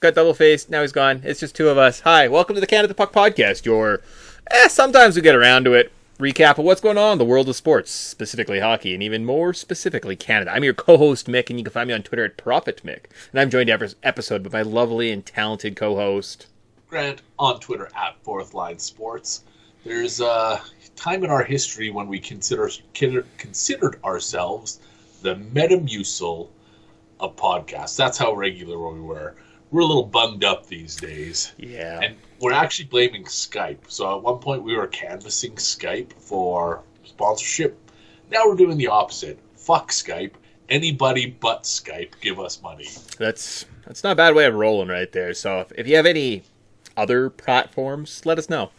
got double-faced, now he's gone. It's just two of us. Hi, welcome to the Canada Puck Podcast, your, sometimes we get around to it, recap of what's going on in the world of sports, specifically hockey, and even more specifically Canada. I'm your co-host, Mick, and you can find me on Twitter at ProfitMick. And I'm joined every episode by my lovely and talented co-host, Grant, on Twitter at Fourth Line Sports. There's a time in our history when we considered ourselves the Metamucil of podcasts. That's how regular we were. We're a little bunged up these days. Yeah. And we're actually blaming Skype. So at one point we were canvassing Skype for sponsorship. Now we're doing the opposite. Fuck Skype. Anybody but Skype, give us money. That's not a bad way of rolling right there. So if you have any other platforms, let us know.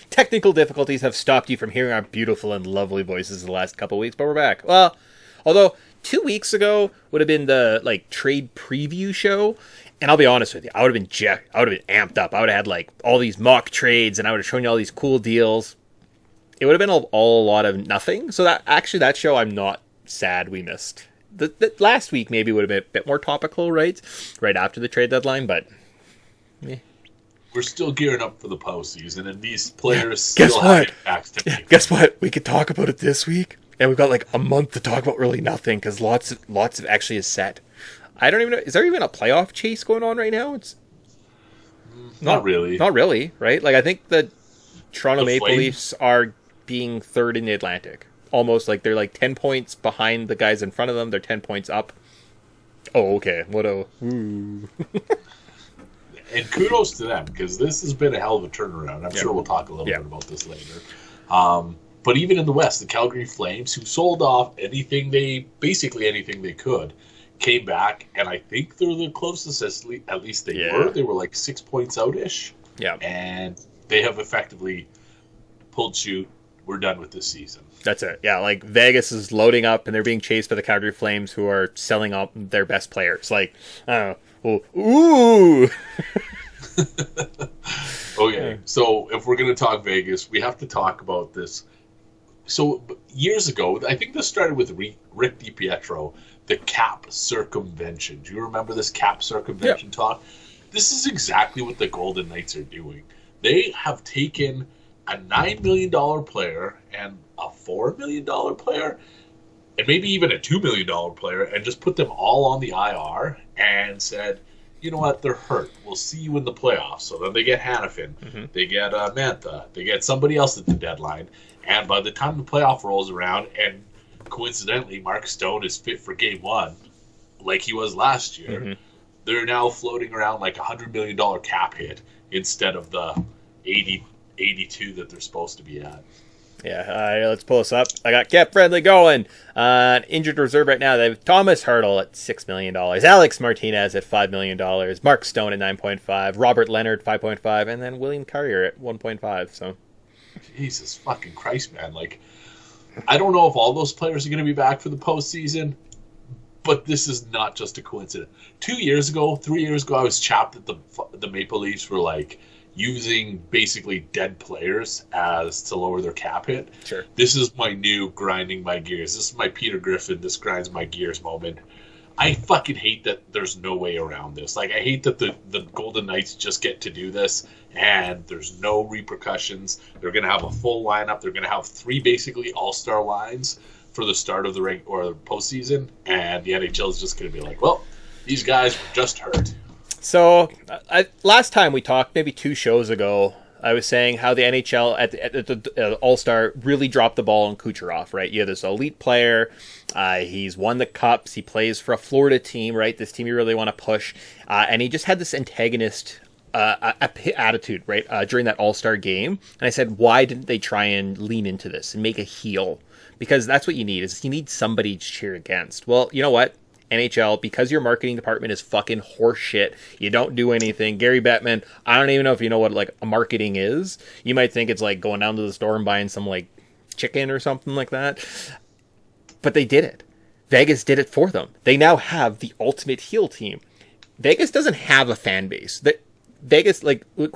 Technical difficulties have stopped you from hearing our beautiful and lovely voices the last couple weeks, but we're back. Well, although 2 weeks ago would have been the trade preview show, and I'll be honest with you, I would have been amped up. I would have had all these mock trades, and I would have shown you all these cool deals. It would have been all a lot of nothing. So that show, I'm not sad we missed. The last week maybe would have been a bit more topical, right after the trade deadline, but we're still gearing up for the postseason, and these players Guess still what? have impacts to make. Guess what? We could talk about it this week, and we've got a month to talk about really nothing because lots of actually is set. I don't even know. Is there even a playoff chase going on right now? It's not really. Not really, right? I think the Toronto Maple Flames? Leafs are being third in the Atlantic. Almost they're 10 points behind the guys in front of them. They're 10 points up. Oh, okay. And kudos to them, because this has been a hell of a turnaround. I'm sure we'll talk a little bit about this later. But even in the West, the Calgary Flames, who sold off basically anything they could, came back, and I think they're the closest, at least they were. They were 6 points out-ish. Yeah. And they have effectively pulled shoot. We're done with this season. That's it. Yeah, Vegas is loading up, and they're being chased by the Calgary Flames, who are selling up their best players. Ooh. Okay, so if we're going to talk Vegas, we have to talk about this. So years ago, I think this started with Rick DiPietro, the cap circumvention. Do you remember this cap circumvention talk? This is exactly what the Golden Knights are doing. They have taken a $9 million player and a $4 million player and maybe even a $2 million player and just put them all on the IR and said, you know what, they're hurt. We'll see you in the playoffs. So then they get Hannafin. Mm-hmm. They get Mantha. They get somebody else at the deadline. And by the time the playoff rolls around, and coincidentally Mark Stone is fit for game one, like he was last year, they're now floating around a $100 million cap hit instead of the 82 that they're supposed to be at. Yeah, let's pull this up. I got Cap Friendly going. Injured reserve right now. They have Thomas Hertl at $6 million. Alex Martinez at $5 million. Mark Stone at 9.5. Robert Leonard 5.5. And then William Carrier at 1.5. So, Jesus fucking Christ, man. I don't know if all those players are going to be back for the postseason, but this is not just a coincidence. 3 years ago, I was chapped that the Maple Leafs were using basically dead players to lower their cap hit. Sure. This is my new grinding my gears. This is my Peter Griffin, this grinds my gears moment. I fucking hate that there's no way around this. I hate that the Golden Knights just get to do this and there's no repercussions. They're going to have a full lineup. They're going to have 3 basically all-star lines for the start of the postseason, and the NHL is just going to be well, these guys were just hurt. So, last time we talked, maybe 2 shows ago, I was saying how the NHL at the All-Star really dropped the ball on Kucherov, right? You have this elite player. He's won the Cups. He plays for a Florida team, right? This team you really want to push. And he just had this antagonist attitude, right, during that All-Star game. And I said, why didn't they try and lean into this and make a heel? Because that's what you need, is you need somebody to cheer against. Well, you know what? NHL, because your marketing department is fucking horse shit, you don't do anything. Gary Bettman, I don't even know if you know what a marketing is. You might think it's going down to the store and buying some chicken or something like that. But they did it. Vegas did it for them. They now have the ultimate heel team. Vegas doesn't have a fan base. Vegas,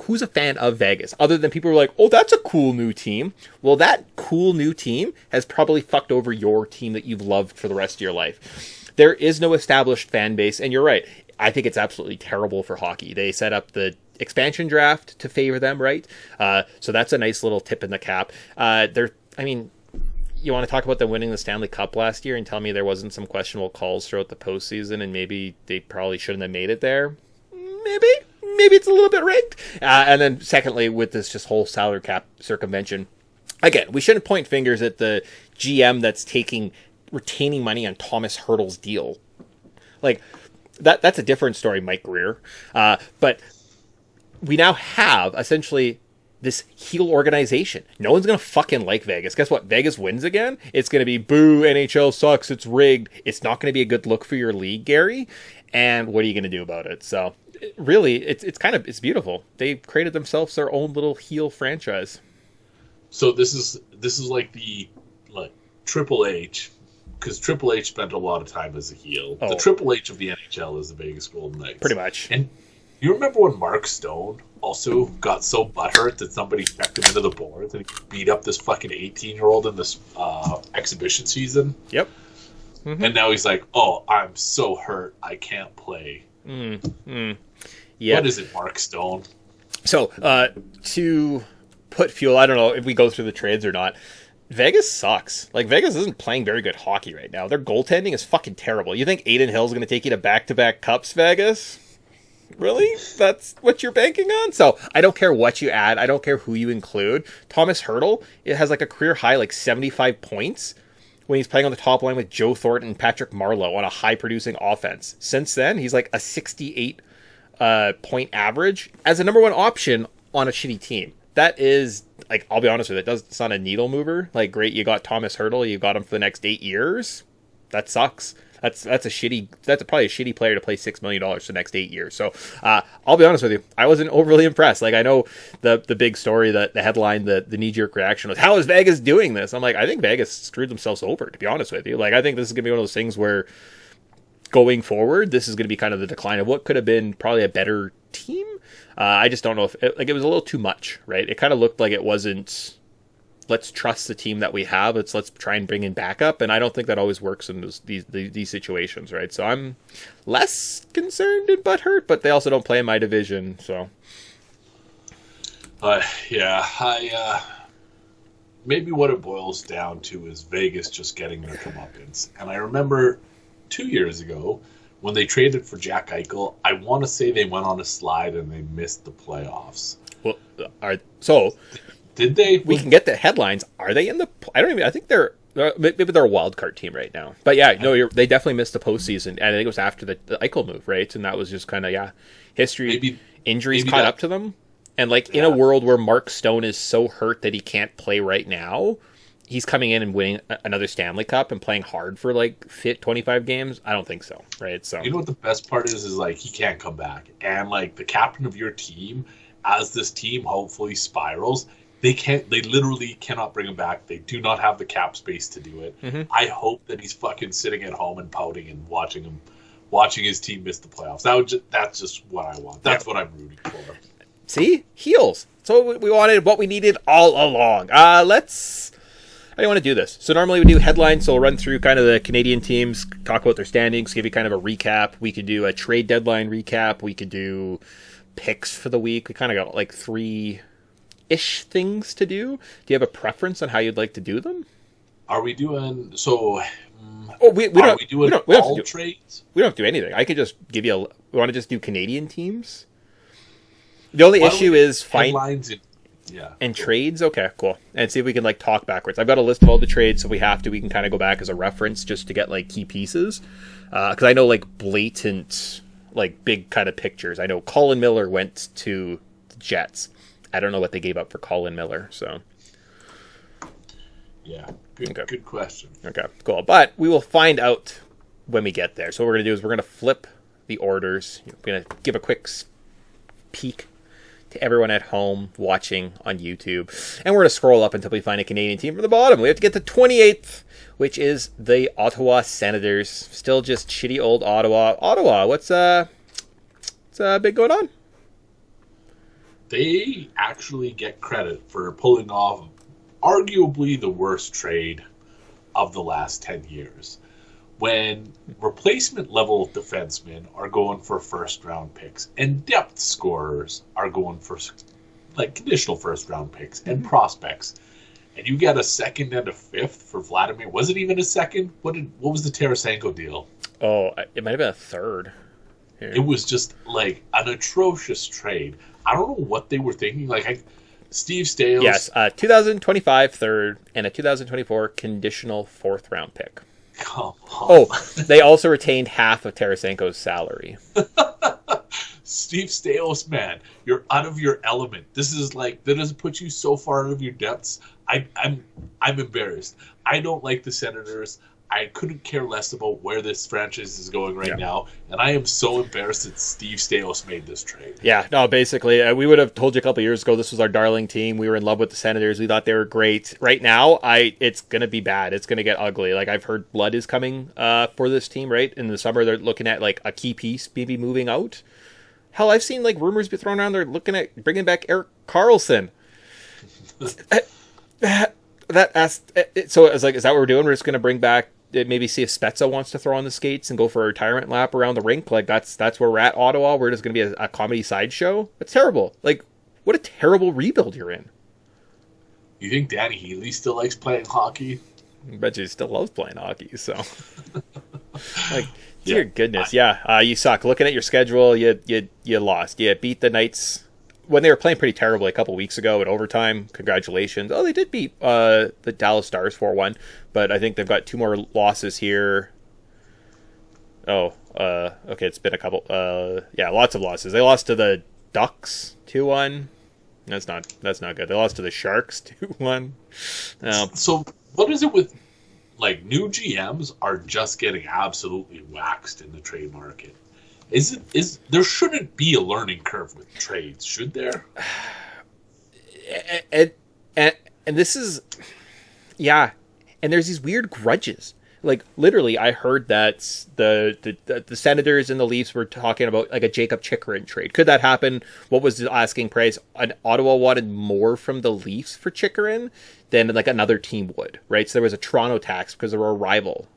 who's a fan of Vegas? Other than people who are oh, that's a cool new team. Well, that cool new team has probably fucked over your team that you've loved for the rest of your life. There is no established fan base, and you're right. I think it's absolutely terrible for hockey. They set up the expansion draft to favor them, right? So that's a nice little tip in the cap. You want to talk about them winning the Stanley Cup last year and tell me there wasn't some questionable calls throughout the postseason and maybe they probably shouldn't have made it there? Maybe it's a little bit rigged. And then secondly, with this just whole salary cap circumvention, again, we shouldn't point fingers at the GM that's retaining money on Thomas Hertl's deal. Like, that's a different story, Mike Greer. But we now have essentially this heel organization. No one's going to fucking like Vegas. Guess what? Vegas wins again. It's going to be, boo, NHL sucks, it's rigged. It's not going to be a good look for your league, Gary. And what are you going to do about it? So, really, it's beautiful. They created themselves their own little heel franchise. So this is like Triple H, because Triple H spent a lot of time as a heel. The Triple H of the NHL is the Vegas Golden Knights. Pretty much. And you remember when Mark Stone also got so butthurt that somebody checked him into the boards and he beat up this fucking 18-year-old in this exhibition season? Yep. Mm-hmm. And now he's like, oh, I'm so hurt, I can't play. Yeah. What is it, Mark Stone? So, to put fuel, I don't know if we go through the trades or not, Vegas sucks. Like, Vegas isn't playing very good hockey right now. Their goaltending is fucking terrible. You think Adin Hill's going to take you to back-to-back cups, Vegas? Really? That's what you're banking on? So, I don't care what you add. I don't care who you include. Thomas Hertl, it has like a career high, like 75 points when he's playing on the top line with Joe Thornton and Patrick Marleau on a high-producing offense. Since then, he's like a 68 point average as a number one option on a shitty team. That is, like, I'll be honest with you, it's not a needle mover. Like, great, you got Thomas Hertl, you got him for the next 8 years. That sucks. That's probably a shitty player to play $6 million for the next 8 years. So, I'll be honest with you, I wasn't overly impressed. Like, I know the big story, the headline, the knee-jerk reaction was, how is Vegas doing this? I'm like, I think Vegas screwed themselves over, to be honest with you. Like, I think this is going to be one of those things where, going forward, this is going to be kind of the decline of what could have been probably a better team. I just don't know if it was a little too much, right? It kind of looked like it wasn't, let's trust the team that we have. Let's try and bring in backup. And I don't think that always works in these situations, right? So I'm less concerned and butthurt, but they also don't play in my division. So, maybe what it boils down to is Vegas just getting their comeuppance. And I remember 2 years ago, when they traded for Jack Eichel, I want to say they went on a slide and they missed the playoffs. Well, did they? We can get the headlines. Are they in the? I think they're maybe they're a wild card team right now. But yeah, no, they definitely missed the postseason, and I think it was after the Eichel move, right? And that was just kind of history. Injuries caught up to them, and in a world where Mark Stone is so hurt that he can't play right now, he's coming in and winning another Stanley Cup and playing hard for 25 games. I don't think so, right? So you know what the best part is he can't come back, and the captain of your team, as this team hopefully spirals, they literally cannot bring him back. They do not have the cap space to do it. Mm-hmm. I hope that he's fucking sitting at home and pouting and watching his team miss the playoffs. That's just what I want. That's what I'm rooting for. See, heels. So we wanted, what we needed all along. How do you want to do this? So normally we do headlines, so we'll run through kind of the Canadian teams, talk about their standings, give you kind of a recap. We could do a trade deadline recap. We could do picks for the week. We kind of got 3-ish things to do. Do you have a preference on how you'd like to do them? Are we doing so? We don't do all trades. We don't have to do anything. I could just give you we want to just do Canadian teams. The only issue is headlines and trades. Okay, cool. And see if we can talk backwards. I've got a list of all the trades, so if we have to, we can kind of go back as a reference just to get key pieces. Because I know blatant big kind of pictures. I know Colin Miller went to the Jets. I don't know what they gave up for Colin Miller. So yeah, good question. Okay, cool. But we will find out when we get there. So what we're gonna do is we're gonna flip the orders. We're gonna give a quick peek to everyone at home watching on YouTube. And we're going to scroll up until we find a Canadian team from the bottom. We have to get to 28th, which is the Ottawa Senators. Still just shitty old Ottawa. Ottawa, what's big going on? They actually get credit for pulling off arguably the worst trade of the last 10 years. when replacement level defensemen are going for first round picks and depth scorers are going for like conditional first round picks and prospects, and you get a second and a fifth for Vladimir. Was it even a second? What was the Tarasenko deal? Oh, it might have been a third. Here. It was just like an atrocious trade. I don't know what they were thinking. Like Steve Stales. Yes, 2025 third and a 2024 conditional fourth round pick. Come on. Oh, they also retained half of Tarasenko's salary. Steve Stales, man, you're out of your element. This is like, that doesn't put you so far out of your depths. I'm embarrassed. I don't like the Senators. I couldn't care less about where this franchise is going right now, and I am so embarrassed that Steve Stales made this trade. Yeah, no, basically, we would have told you a couple of years ago this was our darling team. We were in love with the Senators. We thought they were great. Right now, it's going to be bad. It's going to get ugly. Like, I've heard blood is coming for this team, right? In the summer, they're looking at, like, a key piece maybe moving out. Hell, I've seen, like, rumors be thrown around. They're looking at bringing back Erik Karlsson. So it's like, is that what we're doing? We're just going to bring back, maybe see if Spezza wants to throw on the skates and go for a retirement lap around the rink. Like, that's where we're at, Ottawa. We're just going to be a comedy sideshow. It's terrible. Like, what a terrible rebuild you're in. You think Danny Healy still likes playing hockey? I bet you he still loves playing hockey, so. Like, dear goodness, you suck. Looking at your schedule, you lost. You beat the Knights when they were playing pretty terribly a couple weeks ago in overtime. Congratulations. Oh, they did beat the Dallas Stars 4-1, but I think they've got two more losses here. Oh, okay, it's been a couple. Lots of losses. They lost to the Ducks 2-1. That's not good. They lost to the Sharks 2-1. So what is it with, like, new GMs are just getting absolutely waxed in the trade market? There shouldn't be a learning curve with trades, should there? And this is, and there's these weird grudges. Like, literally, I heard that the Senators and the Leafs were talking about, like, a Jacob Chikrin trade. Could that happen? What was the asking price? Ottawa wanted more from the Leafs for Chikrin than, like, another team would, right? So there was a Toronto tax because they were a rival.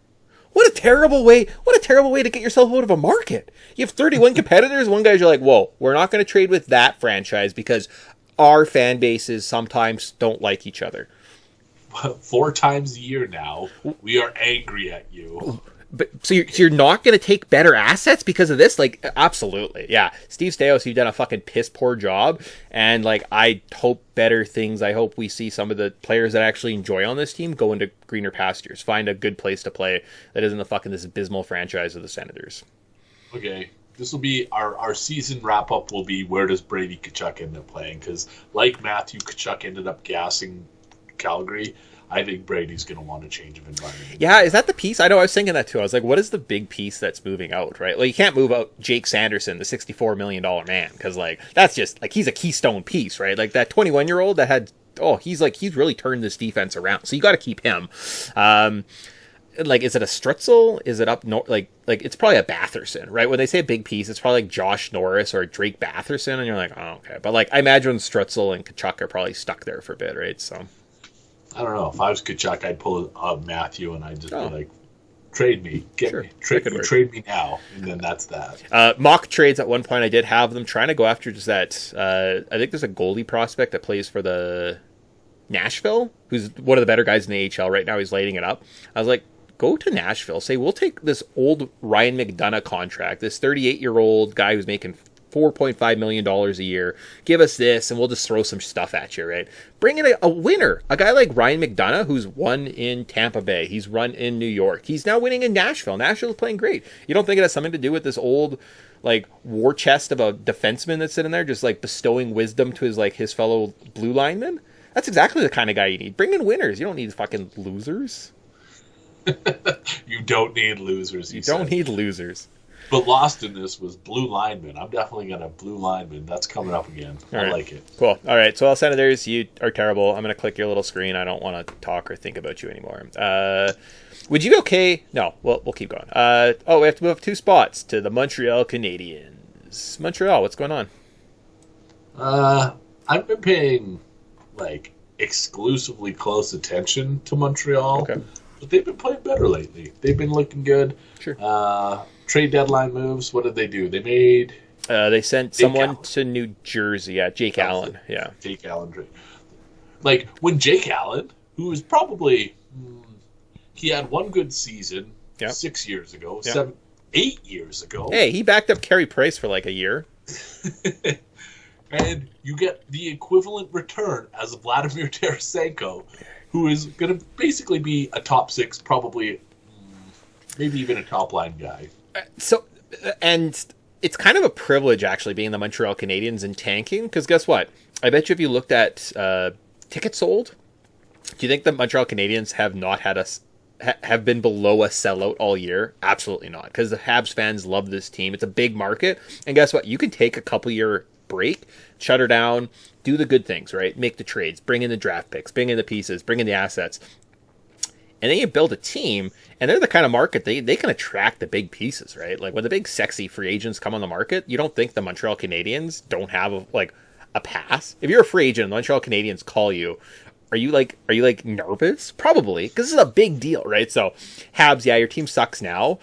What a terrible way to get yourself out of a market. You have 31 competitors. One guy's, you're like, whoa, we're not going to trade with that franchise because our fan bases sometimes don't like each other. 4 times a year now, we are angry at you. But so you're not going to take better assets because of this? Like, absolutely. Yeah. Steve Staios, you've done a fucking piss poor job. And, like, I hope better things. I hope we see some of the players that I actually enjoy on this team go into greener pastures. Find a good place to play that isn't this abysmal franchise of the Senators. Okay. This will be our season wrap-up will be, where does Brady Tkachuk end up playing? Because, like Matthew Tkachuk ended up gassing Calgary, I think Brady's going to want a change of environment. Yeah, is that the piece? I know I was thinking that too. I was like, what is the big piece that's moving out, right? Like, you can't move out Jake Sanderson, the $64 million man, because, like, that's just, like, he's a keystone piece, right? Like, that 21-year-old that had, he's really turned this defense around. So you got to keep him. Like, is it a Strutzel? Is it up north? Like it's probably a Batherson, right? When they say a big piece, it's probably like Josh Norris or Drake Batherson, and you're like, oh, okay. But, like, I imagine Strutzel and Tkachuk are probably stuck there for a bit, right? So I don't know. If I was Tkachuk, I'd pull up Matthew and I'd just be like, trade me. Trade me now. And then that's that. Mock trades at one point, I did have them trying to go after just that. I think there's a goalie prospect that plays for the Nashville, who's one of the better guys in the AHL right now. He's lighting it up. I was like, go to Nashville. Say, we'll take this old Ryan McDonough contract, this 38-year-old guy who's making $4.5 million a year. Give us this, and we'll just throw some stuff at you, right? Bring in a winner. A guy like Ryan McDonough, who's won in Tampa Bay. He's run in New York. He's now winning in Nashville. Nashville's playing great. You don't think it has something to do with this old, like, war chest of a defenseman that's sitting there just, like, bestowing wisdom to his fellow blue linemen? That's exactly the kind of guy you need. Bring in winners. You don't need fucking losers. You don't need losers. You don't need losers. But lost in this was blue lineman. I'm definitely going to blue lineman. That's coming up again. I like it. Cool. All right. So, Senators, you are terrible. I'm going to click your little screen. I don't want to talk or think about you anymore. Would you be okay? No. We'll keep going. We have to move 2 spots to the Montreal Canadiens. Montreal, what's going on? I've been paying, like, exclusively close attention to Montreal. Okay. but they've been playing better lately. They've been looking good. Sure. Trade deadline moves. What did they do? They made. They sent someone to New Jersey. Yeah, Jake Allen. Yeah, Jake Allen. Like when Jake Allen, who was probably he had one good season 6 years ago, 8 years ago. Hey, he backed up Carey Price for like a year. And you get the equivalent return as Vladimir Tarasenko, who is going to basically be a top 6, probably maybe even a top line guy. And it's kind of a privilege actually being the Montreal Canadiens and tanking, because guess what? I bet you if you looked at tickets sold, do you think the Montreal Canadiens have been below a sellout all year? Absolutely not, because the Habs fans love this team. It's a big market, and guess what? You can take a couple year break, shut her down, do the good things, right? Make the trades, bring in the draft picks, bring in the pieces, bring in the assets, and then you build a team, and they're the kind of market they can attract the big pieces, right? Like when the big sexy free agents come on the market, you don't think the Montreal Canadiens don't have a pass? If you're a free agent and the Montreal Canadiens call you, are you nervous? Probably, because this is a big deal, right? So Habs, your team sucks now.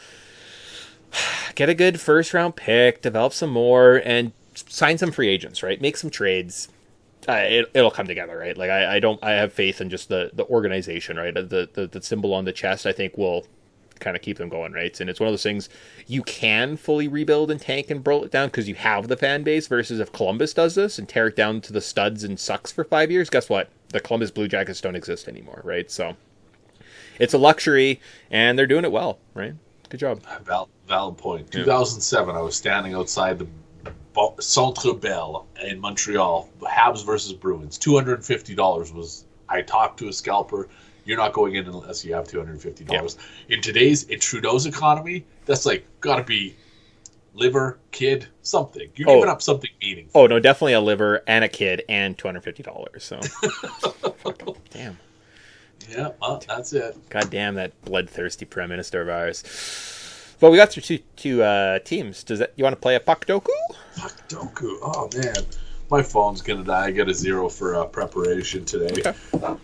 Get a good first round pick, develop some more, and sign some free agents, right? Make some trades. It'll come together, right? Like I have faith in just the organization, right? The symbol on the chest, I think, will kind of keep them going, right? And it's one of those things you can fully rebuild and tank and roll it down because you have the fan base, versus if Columbus does this and tear it down to the studs and sucks for 5 years, guess what? The Columbus Blue Jackets don't exist anymore, right? So it's a luxury, and they're doing it well, right? Good job. Valid point. 2007, I was standing outside the Centre Bell in Montreal, Habs versus Bruins. $250 was. I talked to a scalper. You're not going in unless you have $250. In Trudeau's economy, that's like gotta be liver, kid, something. You're giving up something meaningful. Oh no, definitely a liver and a kid and $250. So, damn. Yeah, well, that's it. God damn that bloodthirsty prime minister of ours. Well, we got through two teams. You want to play a puck doku? Puck doku. Oh man, my phone's gonna die. I got a 0 for preparation today. Okay.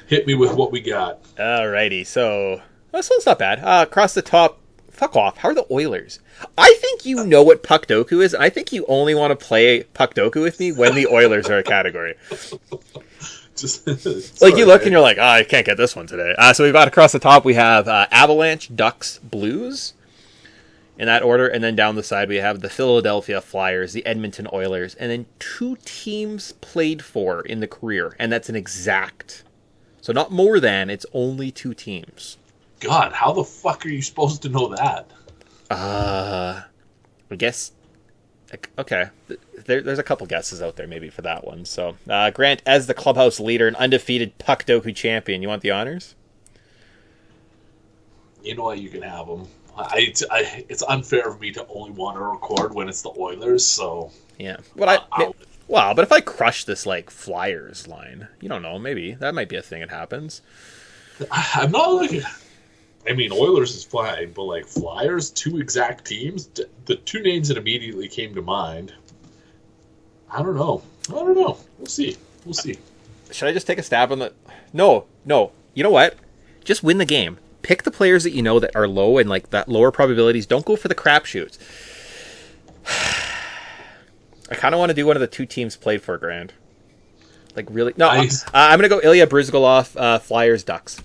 Hit me with what we got. Alrighty, so this one's not bad. Across the top, fuck off. How are the Oilers? I think you know what puck doku is. I think you only want to play puck doku with me when the Oilers are a category. You look and you're like, I can't get this one today. So we've got across the top, we have Avalanche, Ducks, Blues, in that order, and then down the side we have the Philadelphia Flyers, the Edmonton Oilers, and then 2 teams played for in the career, and that's an exact. So not more than, it's only 2 teams. God, how the fuck are you supposed to know that? I guess. Okay, there's a couple guesses out there maybe for that one. So, Grant, as the clubhouse leader and undefeated puck doku champion, you want the honors? You know what? You can have them. It's unfair of me to only want to record when it's the Oilers. So yeah, but if I crush this Flyers line, you don't know. Maybe that might be a thing that happens. I'm not I mean, Oilers is fine, but Flyers, 2 exact teams. The 2 names that immediately came to mind. I don't know. We'll see. Should I just take a stab on the? No. You know what? Just win the game. Pick the players that you know that are low and that lower probabilities. Don't go for the crapshoots. I kind of want to do one of the 2 teams played for, Grant. Really? No, nice. I'm going to go Ilya Bryzgalov, Flyers, Ducks.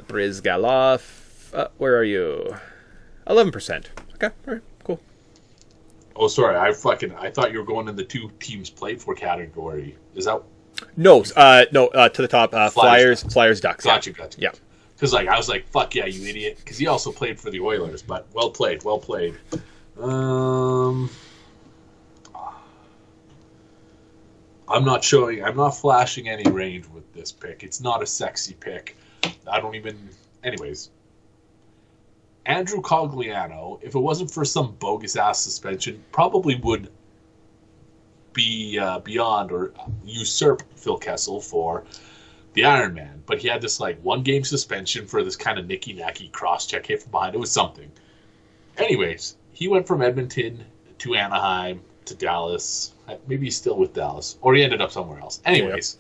Bryzgalov, where are you? 11%. Okay, all right, cool. Oh, sorry, I thought you were going in the 2 teams played for category. Is that? No, to the top. Flyers, Ducks. Gotcha. Yeah. Because I was like, fuck yeah, you idiot. Because he also played for the Oilers, but well played. I'm not flashing any range with this pick. It's not a sexy pick. Anyways. Andrew Cogliano, if it wasn't for some bogus-ass suspension, probably would be beyond or usurp Phil Kessel for the Iron Man. But he had this 1-game suspension for this kind of nicky-nacky cross-check hit from behind. It was something. Anyways, he went from Edmonton to Anaheim to Dallas. Maybe he's still with Dallas. Or he ended up somewhere else. Anyways,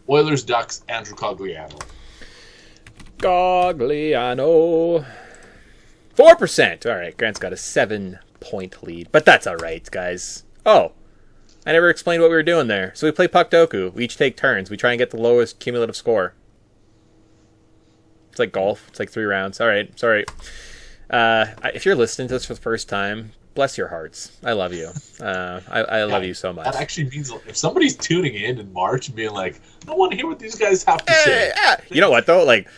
Oilers, Ducks, Andrew Cogliano. Cogliano. 4%. All right, Grant's got a 7-point lead, but that's all right, guys. Oh, I never explained what we were doing there. So we play Puck Doku. We each take turns. We try and get the lowest cumulative score. It's like golf. It's like 3 rounds. All right, sorry. If you're listening to this for the first time, bless your hearts. I love you. I love you so much. That actually means if somebody's tuning in March and being like, I want to hear what these guys have to say. You know what though? Like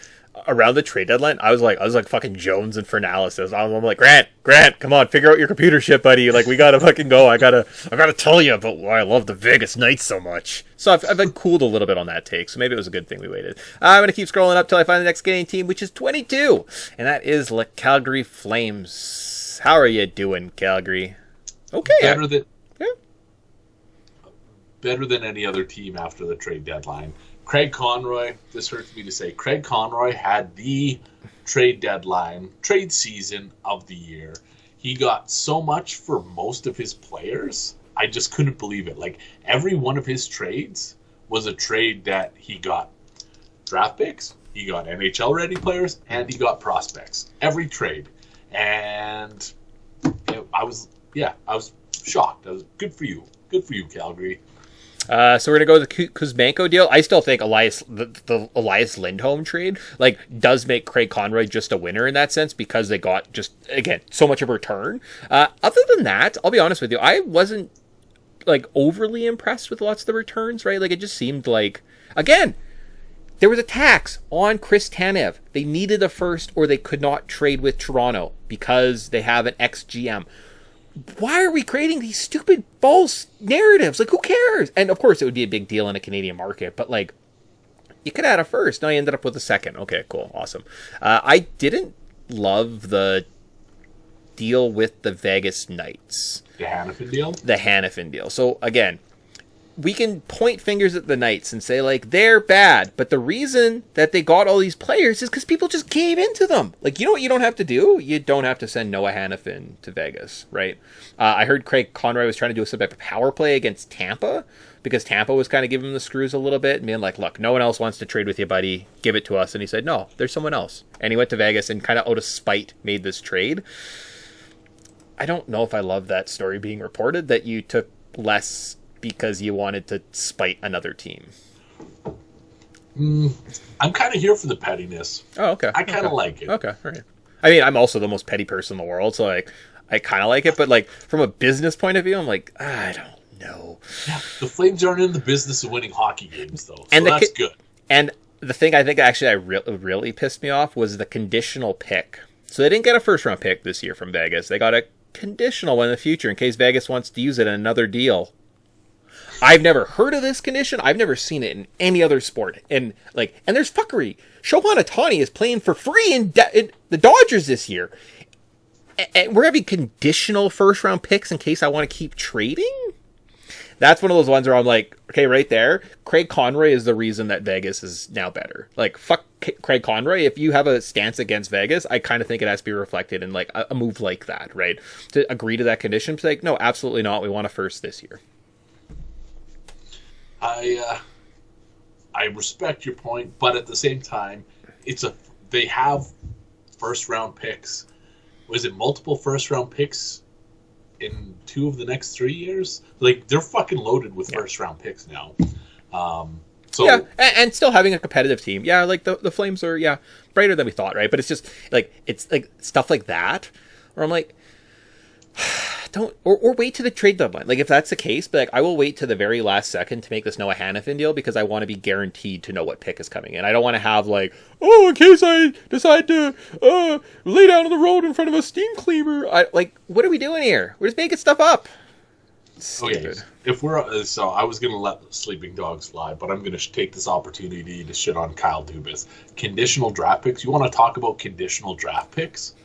around the trade deadline, I was like fucking Jones and Fernalis. I'm like, Grant, come on, figure out your computer shit, buddy. Like we gotta fucking go. I gotta tell you about why I love the Vegas Knights so much. So I've been cooled a little bit on that take. So maybe it was a good thing we waited. I'm gonna keep scrolling up till I find the next Canadian team, which is 22, and that is the Calgary Flames. How are you doing, Calgary? Okay. Better than any other team after the trade deadline. Craig Conroy, this hurts me to say, Craig Conroy had the trade season of the year. He got so much for most of his players. I just couldn't believe it. Like, every one of his trades was a trade that he got draft picks, he got NHL-ready players, and he got prospects. Every trade. And I was shocked. I was good for you. Good for you, Calgary. So we're gonna go with the Kuzmenko deal. I still think the Elias Lindholm trade does make Craig Conroy just a winner in that sense because they got just again so much of a return. Other than that, I'll be honest with you, I wasn't overly impressed with lots of the returns. Right, it just seemed like again there was a tax on Chris Tanev. They needed a first, or they could not trade with Toronto because they have an ex-GM. Why are we creating these stupid false narratives? Who cares? And of course it would be a big deal in a Canadian market, but you could add a first. Now you ended up with a second. Okay, cool. Awesome. I didn't love the deal with the Vegas Knights. The Hannafin deal? The Hannafin deal. So again, we can point fingers at the Knights and say they're bad, but the reason that they got all these players is because people just gave into them. You know what you don't have to do? You don't have to send Noah Hannafin to Vegas, right? I heard Craig Conroy was trying to do some type of power play against Tampa because Tampa was kind of giving him the screws a little bit and being like, look, no one else wants to trade with you, buddy. Give it to us. And he said, no, there's someone else. And he went to Vegas and kind of out of spite made this trade. I don't know if I love that story being reported that you took less because you wanted to spite another team. I'm kind of here for the pettiness. Oh, okay. I kind of like it. Okay, all right. I mean, I'm also the most petty person in the world, so I kind of like it, but from a business point of view, I'm I don't know. Yeah, the Flames aren't in the business of winning hockey games, though, so that's good. And the thing I think actually really pissed me off was the conditional pick. So they didn't get a first-round pick this year from Vegas. They got a conditional one in the future in case Vegas wants to use it in another deal. I've never heard of this condition. I've never seen it in any other sport. And there's fuckery. Shohei Ohtani is playing for free in the Dodgers this year. And we're having conditional first-round picks in case I want to keep trading? That's one of those ones where I'm okay, right there, Craig Conroy is the reason that Vegas is now better. Fuck Craig Conroy. If you have a stance against Vegas, I kind of think it has to be reflected in a move like that, right? To agree to that condition, no, absolutely not. We want a first this year. I respect your point, but at the same time, they have first round picks. Was it multiple first round picks in 2 of the next 3 years? They're fucking loaded with first round picks now. So yeah, and still having a competitive team. Yeah, the Flames are brighter than we thought, right? But it's just it's stuff like that where I'm don't or wait to the trade deadline. If that's the case, but I will wait to the very last second to make this Noah Hannafin deal because I want to be guaranteed to know what pick is coming in. I don't want to have in case I decide to lay down on the road in front of a steam cleaner. What are we doing here? We're just making stuff up. Stupid. Okay, so I was gonna let sleeping dogs fly, but I'm gonna take this opportunity to shit on Kyle Dubas. Conditional draft picks. You want to talk about conditional draft picks?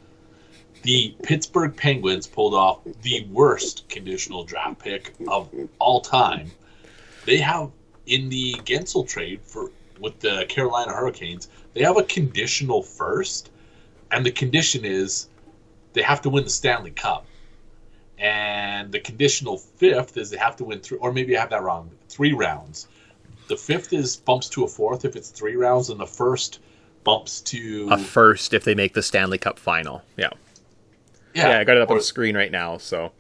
The Pittsburgh Penguins pulled off the worst conditional draft pick of all time. They have, in the Gensel trade with the Carolina Hurricanes, they have a conditional first, and the condition is they have to win the Stanley Cup. And the conditional fifth is they have to win 3, or maybe I have that wrong, 3 rounds. the fifth is bumps to a fourth if it's 3 rounds, and the first bumps to a first if they make the Stanley Cup final. Yeah, I got it up on the screen right now. So,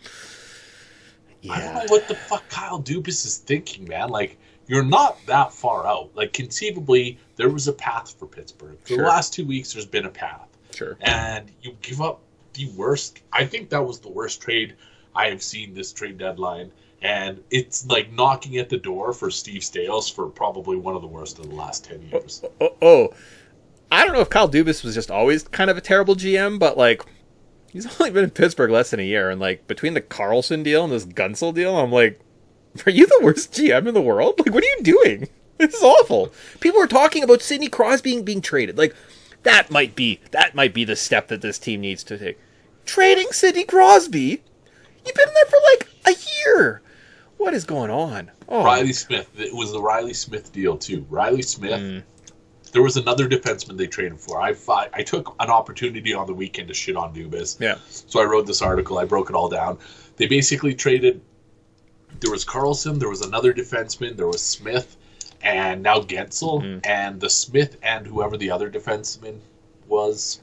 I don't know what the fuck Kyle Dubas is thinking, man. Like, you're not that far out. Like, conceivably, there was a path for Pittsburgh. For the last 2 weeks, there's been a path. Sure. And you give up the worst. I think that was the worst trade I have seen this trade deadline. And it's like knocking at the door for Steve Staios for probably one of the worst of the last 10 years. I don't know if Kyle Dubas was just always kind of a terrible GM, but like, he's only been in Pittsburgh less than a year. And like, between the Carlson deal and this Gunsel deal, I'm like, are you the worst GM in the world? Like, what are you doing? This is awful. People are talking about Sidney Crosby being traded. Like, that might be the step that this team needs to take. Trading Sidney Crosby? You've been there for like a year. What is going on? Oh. Riley Smith. It was the Riley Smith deal too. Riley Smith. There was another defenseman they traded for. I took an opportunity on the weekend to shit on Dubas. Yeah. So I wrote this article. I broke it all down. They basically traded. There was Carlson. There was another defenseman. There was Smith. And now Gensel, and the Smith and whoever the other defenseman was,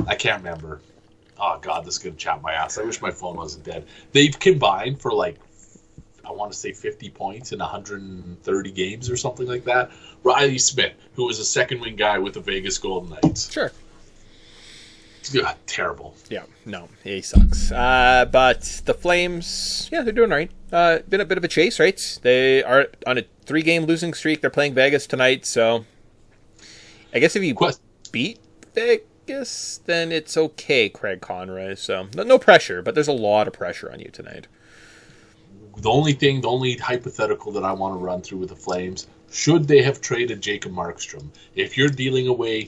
I can't remember. Oh, God, this is going to chap my ass. I wish my phone wasn't dead. They've combined for, like, I want to say 50 points in 130 games or something like that. Riley Smith, who was a second wing guy with the Vegas Golden Knights. Sure. God, terrible. Yeah, no, he sucks. But the Flames, they're doing all right. Been a bit of a chase, right? They are on a 3-game losing streak. They're playing Vegas tonight, so I guess if you beat Vegas, then it's okay, Craig Conroy. So no pressure, but there's a lot of pressure on you tonight. The only hypothetical that I want to run through with the Flames, should they have traded Jacob Markstrom? If you're dealing away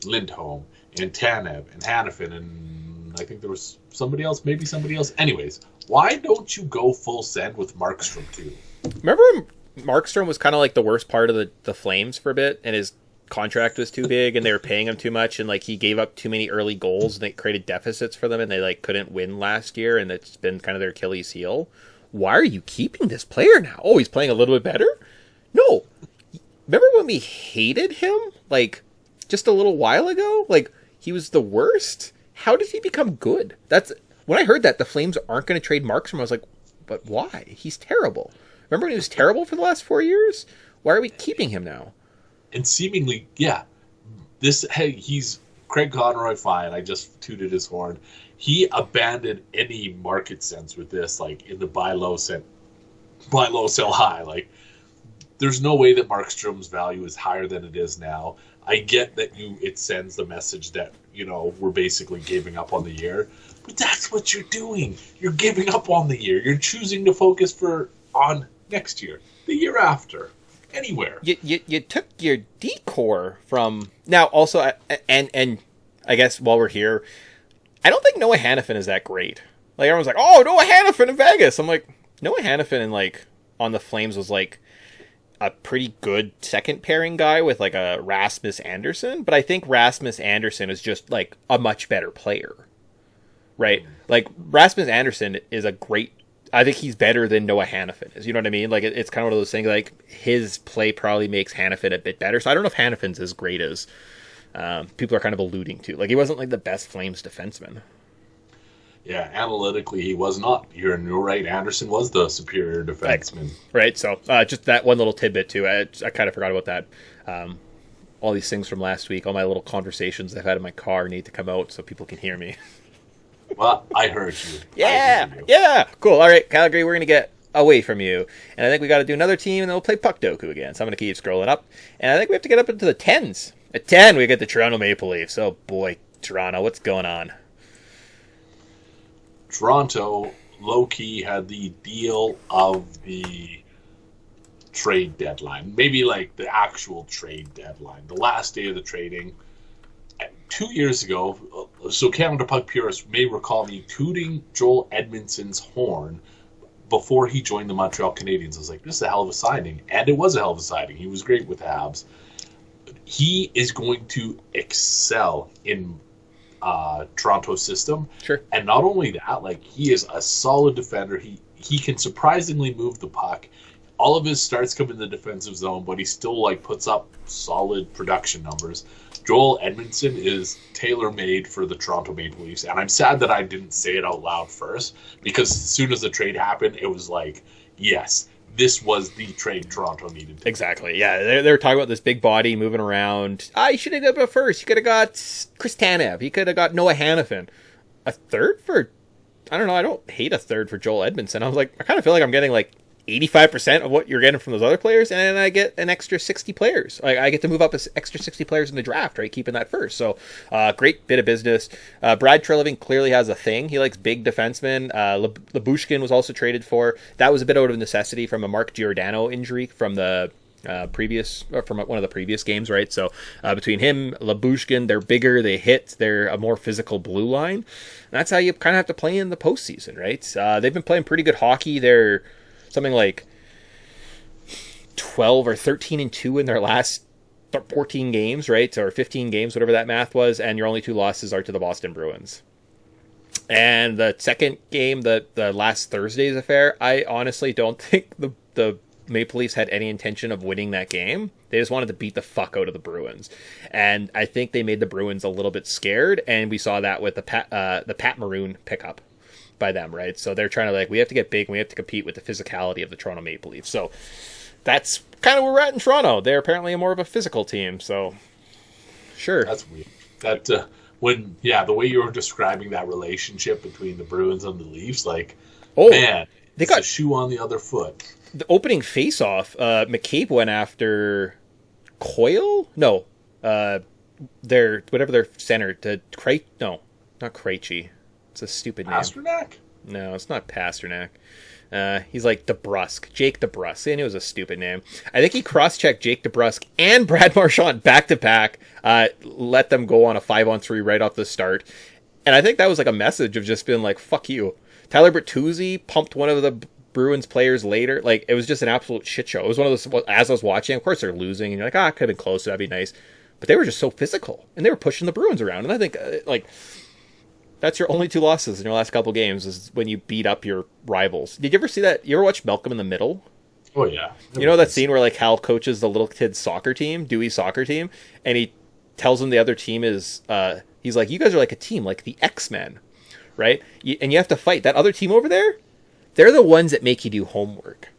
Lindholm, and Tanev, and Hannafin, and I think there was somebody else. Anyways, why don't you go full send with Markstrom too? Remember when Markstrom was kind of like the worst part of the Flames for a bit, and his contract was too big, and they were paying him too much, and like he gave up too many early goals, and they created deficits for them, and they like couldn't win last year, and it's been kind of their Achilles heel. Why are you keeping this player now? Oh, he's playing a little bit better? No. Remember when we hated him? Like, just a little while ago? Like, he was the worst? How did he become good? That's when I heard that the Flames aren't going to trade Markstrom, I was like, but why? He's terrible. Remember when he was terrible for the last 4 years? Why are we keeping him now? And seemingly, he's Craig Conroy, fine. I just tooted his horn. He abandoned any market sense with this, like in the buy low, sell high. Like, there's no way that Markstrom's value is higher than it is now. I get that it sends the message that, we're basically giving up on the year. But that's what you're doing. You're giving up on the year. You're choosing to focus on next year, the year after, anywhere. You took your decor from... Now, also, and I guess while we're here, I don't think Noah Hannafin is that great. Like, everyone's like, oh, Noah Hannafin in Vegas. I'm like, Noah Hannafin on the Flames was like a pretty good second pairing guy with like a Rasmus Andersson, but I think Rasmus Andersson is just like a much better player, right? Like Rasmus Andersson is I think he's better than Noah Hannafin is. You know what I mean? Like it's kind of one of those things. Like his play probably makes Hannafin a bit better. So I don't know if Hannafin's as great as people are kind of alluding to. Like he wasn't like the best Flames defenseman. Yeah, analytically, he was not. You're right. Anderson was the superior defenseman. Right. So just that one little tidbit, too. I kind of forgot about that. All these things from last week, all my little conversations I've had in my car need to come out so people can hear me. Well, I heard you. Yeah. Cool. All right, Calgary, we're going to get away from you. And I think we got to do another team, and then we'll play Puck Doku again. So I'm going to keep scrolling up. And I think we have to get up into the 10s. At 10, we get the Toronto Maple Leafs. Oh, boy, Toronto, what's going on? Toronto, low-key, had the deal of the trade deadline. Maybe like the actual trade deadline. The last day of the trading. 2 years ago, so Canada Puck purists may recall me tooting Joel Edmondson's horn before he joined the Montreal Canadiens. I was like, this is a hell of a signing. And it was a hell of a signing. He was great with the Habs. He is going to excel in Toronto system. Sure. And not only that, like he is a solid defender. He can surprisingly move the puck. all of his starts come in the defensive zone, but he still like puts up solid production numbers. Joel Edmondson is tailor-made for the Toronto Maple Leafs, and I'm sad that I didn't say it out loud first, because as soon as the trade happened, it was like, yes, this was the trade Toronto needed. Exactly. Yeah, they were talking about this big body moving around. You should have done it first. You could have got Chris Tanev. You could have got Noah Hannafin. A third for, I don't know, I don't hate a third for Joel Edmondson. I was like, I kind of feel like I'm getting like 85% of what you're getting from those other players, and I get an extra 60 players. I get to move up an extra 60 players in the draft, right? Keeping that first. So, great bit of business. Brad Treliving clearly has a thing. He likes big defensemen. Labushkin was also traded for. That was a bit out of necessity from a Mark Giordano injury from the from one of the previous games, right? So between him, Labushkin, they're bigger, they hit, they're a more physical blue line. And that's how you kind of have to play in the postseason, right? They've been playing pretty good hockey. They're something like 12 or 13-2 in their last 14 games, right? Or 15 games, whatever that math was. And your only 2 losses are to the Boston Bruins. And the second game, the last Thursday's affair, I honestly don't think the Maple Leafs had any intention of winning that game. They just wanted to beat the fuck out of the Bruins. And I think they made the Bruins a little bit scared. And we saw that with the Pat Maroon pickup by them, right? So they're trying to like, we have to get big and we have to compete with the physicality of the Toronto Maple Leafs. So that's kind of where we're at in Toronto. They're apparently more of a physical team. So sure. That's weird. That the way you were describing that relationship between the Bruins and the Leafs, like, man, they got a shoe on the other foot. The opening face-off, McCabe went after Coyle? No. Their center, no, not Krejci. It's a stupid name. Pasternak? No, it's not Pasternak. He's like DeBrusque. Jake DeBrusque. And it was a stupid name. I think he cross-checked Jake DeBrusque and Brad Marchand back-to-back, let them go on a 5-on-3 right off the start. And I think that was like a message of just being like, fuck you. Tyler Bertuzzi pumped one of the Bruins players later. Like, it was just an absolute shit show. It was one of those, as I was watching, of course they're losing, and you're like, it could have been closer, that'd be nice. But they were just so physical, and they were pushing the Bruins around. And I think, that's your only 2 losses in your last couple games is when you beat up your rivals. Did you ever see that? You ever watch Malcolm in the Middle? Oh, yeah. You know that scene where, like, Hal coaches the little kid's soccer team, Dewey's soccer team, and he tells them the other team is, he's like, you guys are like a team, like the X-Men, right? And you have to fight. That other team over there, they're the ones that make you do homework.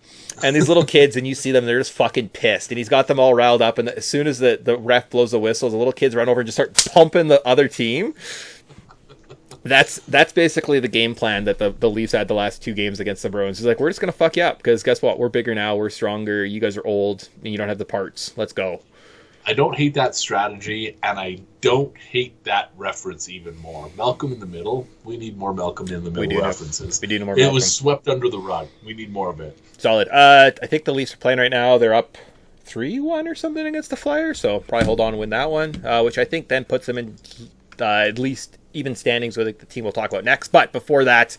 And these little kids, and you see them, they're just fucking pissed. And he's got them all riled up, and as soon as the ref blows the whistle, the little kids run over and just start pumping the other team. That's basically the game plan that the Leafs had the last 2 games against the Bruins. He's like, we're just going to fuck you up, because guess what? We're bigger now, we're stronger, you guys are old, and you don't have the parts. Let's go. I don't hate that strategy, and I don't hate that reference even more. Malcolm in the Middle. We need more Malcolm in the Middle references. We do need more Malcolm. It was swept under the rug. We need more of it. Solid. I think the Leafs are playing right now. They're up 3-1 or something against the Flyers, so probably hold on and win that one, which I think then puts them in at least even standings with the team we'll talk about next. But before that,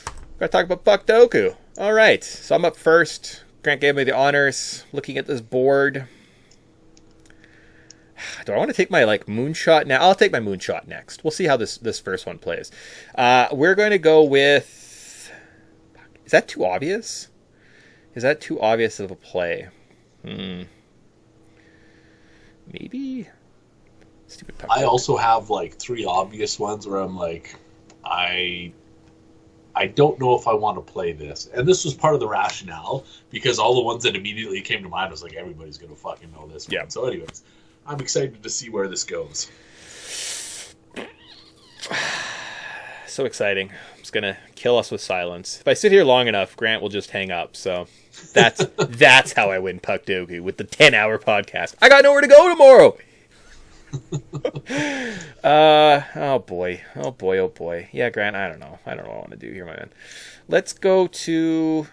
we're going to talk about Buck Doku. All right, so I'm up first. Grant gave me the honors. Looking at this board, do I want to take my moonshot now? I'll take my moonshot next. We'll see how this first one plays. We're going to go with... Is that too obvious? Is that too obvious of a play? Maybe... Stupid puck. I also have 3 obvious ones where I'm like, I don't know if I want to play this. And this was part of the rationale, because all the ones that immediately came to mind was like, everybody's going to fucking know this one. So anyways, I'm excited to see where this goes. So exciting. It's going to kill us with silence. If I sit here long enough, Grant will just hang up. So that's how I win Puck Doku, with the 10-hour podcast. I got nowhere to go tomorrow. Oh boy. Yeah, Grant, I don't know what I want to do here, my man. Let's go to...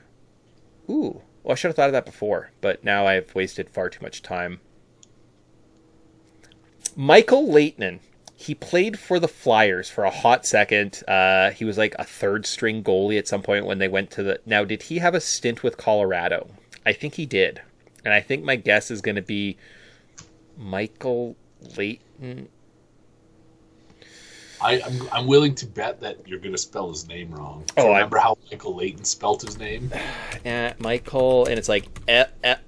Ooh. Well, I should have thought of that before, but now I've wasted far too much time. Michael Leighton. He played for the Flyers for a hot second. He was like a third-string goalie at some point when they went to the... Now, did he have a stint with Colorado? I think he did. And I think my guess is going to be Michael Leighton. I'm willing to bet that you're going to spell his name wrong. Do you remember how Michael Leighton spelt his name? Michael, and it's like Leighton.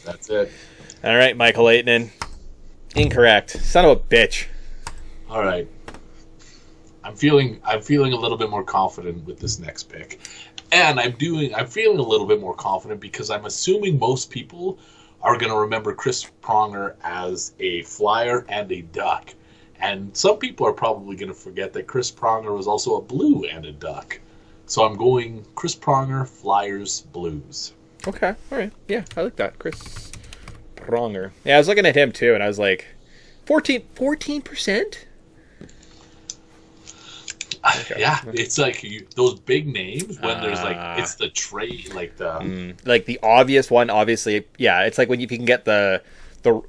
That's it. All right, Michael Leighton. Incorrect. Son of a bitch. All right. I'm feeling a little bit more confident with this next pick. And I'm feeling a little bit more confident because I'm assuming most people are going to remember Chris Pronger as a Flyer and a Duck. And some people are probably going to forget that Chris Pronger was also a Blue and a Duck. So I'm going Chris Pronger, Flyers, Blues. Okay, all right. Yeah, I like that. Chris Pronger. Yeah, I was looking at him too, and I was like, 14%? Okay. Yeah, it's like those big names when there's like it's the trade, like the obvious one. Obviously, yeah, it's like when if you can get the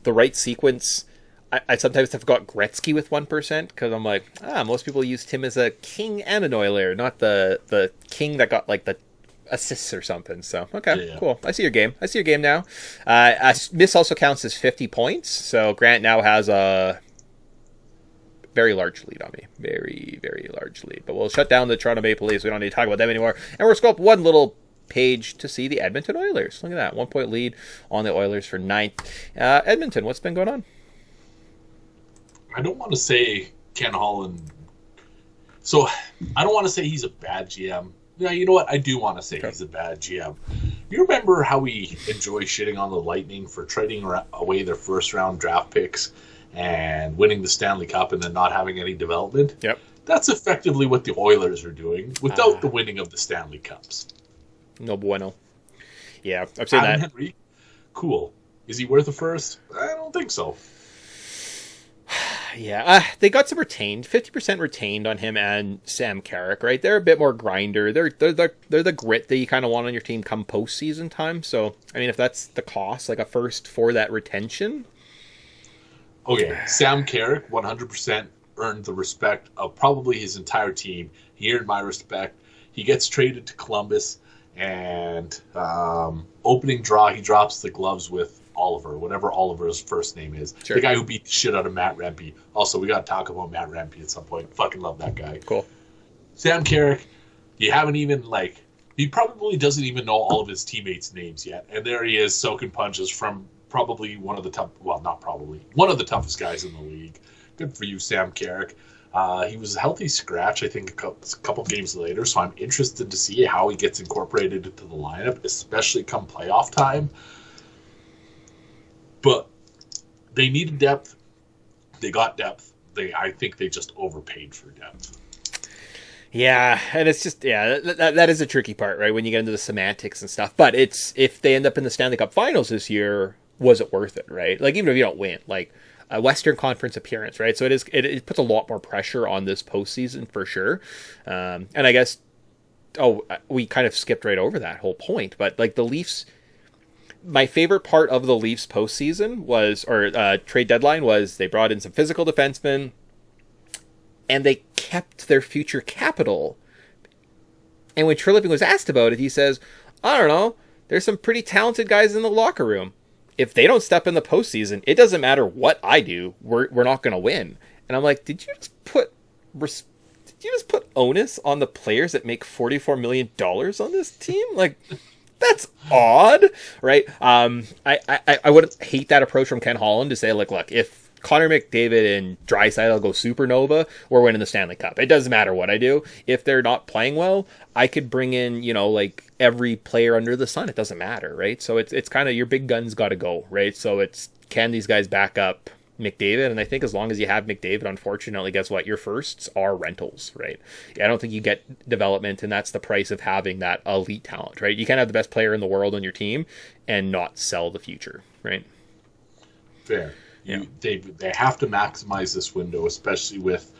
right sequence. I sometimes have got Gretzky with 1% because I'm like, most people used him as a king and an Oiler, not the king that got like the assists or something. So okay, cool. I see your game now. This also counts as 50 points. So Grant now has a very large lead on me. Very, very large lead. But we'll shut down the Toronto Maple Leafs. We don't need to talk about them anymore. And we're scroll up one little page to see the Edmonton Oilers. Look at that. 1 point lead on the Oilers for 9th. Edmonton, what's been going on? I don't want to say Ken Holland. So I don't want to say he's a bad GM. Yeah, you know what? I do want to say he's a bad GM. You remember how we enjoy shitting on the Lightning for trading away their first-round draft picks and winning the Stanley Cup and then not having any development? Yep. That's effectively what the Oilers are doing without the winning of the Stanley Cups. No bueno. Yeah, I've seen that. Henry, cool. Is he worth a first? I don't think so. Yeah, they got some retained, 50% retained on him and Sam Carrick, right? They're a bit more grinder. They're the grit that you kind of want on your team come postseason time. So, I mean, if that's the cost, like a first for that retention. Okay, Sam Carrick 100% earned the respect of probably his entire team. He earned my respect. He gets traded to Columbus, and opening draw, he drops the gloves with Oliver, whatever Oliver's first name is. Sure. The guy who beat the shit out of Matt Rempe. Also, we got to talk about Matt Rempe at some point. Fucking love that guy. Cool. Sam Carrick, you haven't even, he probably doesn't even know all of his teammates' names yet. And there he is, soaking punches from probably one of the toughest guys in the league. Good for you, Sam Carrick. He was a healthy scratch, I think, a couple games later, so I'm interested to see how he gets incorporated into the lineup, especially come playoff time. But they needed depth. They got depth. I think they just overpaid for depth. Yeah, and it's just, that is a tricky part, right, when you get into the semantics and stuff. But it's, if they end up in the Stanley Cup Finals this year, was it worth it, right? Like, even if you don't win, like, a Western Conference appearance, right? So it puts a lot more pressure on this postseason for sure. And I guess, we kind of skipped right over that whole point. But, like, the Leafs... My favorite part of the Leafs postseason trade deadline was they brought in some physical defensemen and they kept their future capital. And when Treliving was asked about it, he says, I don't know, there's some pretty talented guys in the locker room. If they don't step in the postseason, it doesn't matter what I do, we're not going to win. And I'm like, did you just put onus on the players that make $44 million on this team? Like... That's odd, right? I wouldn't hate that approach from Ken Holland to say, like, look, if Connor McDavid and Draisaitl go supernova, we're winning the Stanley Cup. It doesn't matter what I do. If they're not playing well, I could bring in, every player under the sun. It doesn't matter, right? So it's kind of your big guns got to go, right? So can these guys back up McDavid? And I think as long as you have McDavid, unfortunately, guess what? Your firsts are rentals, right? I don't think you get development, and that's the price of having that elite talent, right? You can't have the best player in the world on your team and not sell the future, right? Fair. Yeah. They have to maximize this window, especially with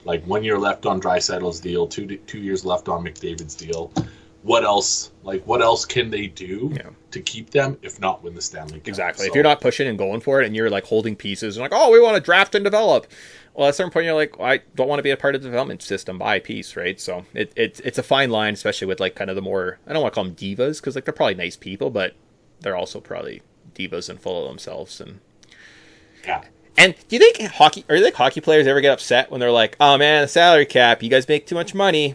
1 year left on Draisaitl's deal, 2 years left on McDavid's deal. What else? What else can they do to keep them, if not win the Stanley Cup? Exactly. So, if you're not pushing and going for it, and you're holding pieces, and we want to draft and develop. Well, at a certain point, you're like, I don't want to be a part of the development system. Buy a piece, right? So it's a fine line, especially with kind of the more, I don't want to call them divas, because they're probably nice people, but they're also probably divas and full of themselves. And And do you think hockey players ever get upset when they're like, oh man, the salary cap, you guys make too much money,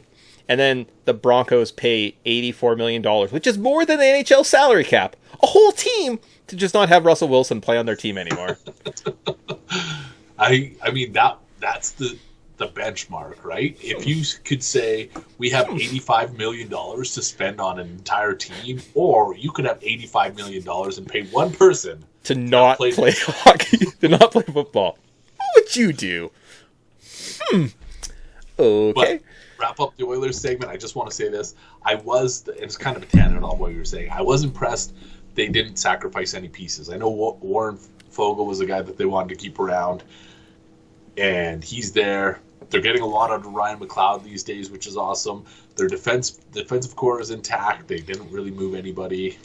and then the Broncos pay $84 million, which is more than the NHL salary cap, a whole team, to just not have Russell Wilson play on their team anymore? I mean that's the benchmark, right? If you could say we have $85 million to spend on an entire team, or you could have $85 million and pay one person to not play hockey, to not play football, what would you do? Okay. But wrap up the Oilers segment. I just want to say this. It's kind of a tangent on what you were saying. I was impressed they didn't sacrifice any pieces. I know Warren Fogle was a guy that they wanted to keep around, and he's there. They're getting a lot out of Ryan McLeod these days, which is awesome. Their defensive core is intact. They didn't really move anybody.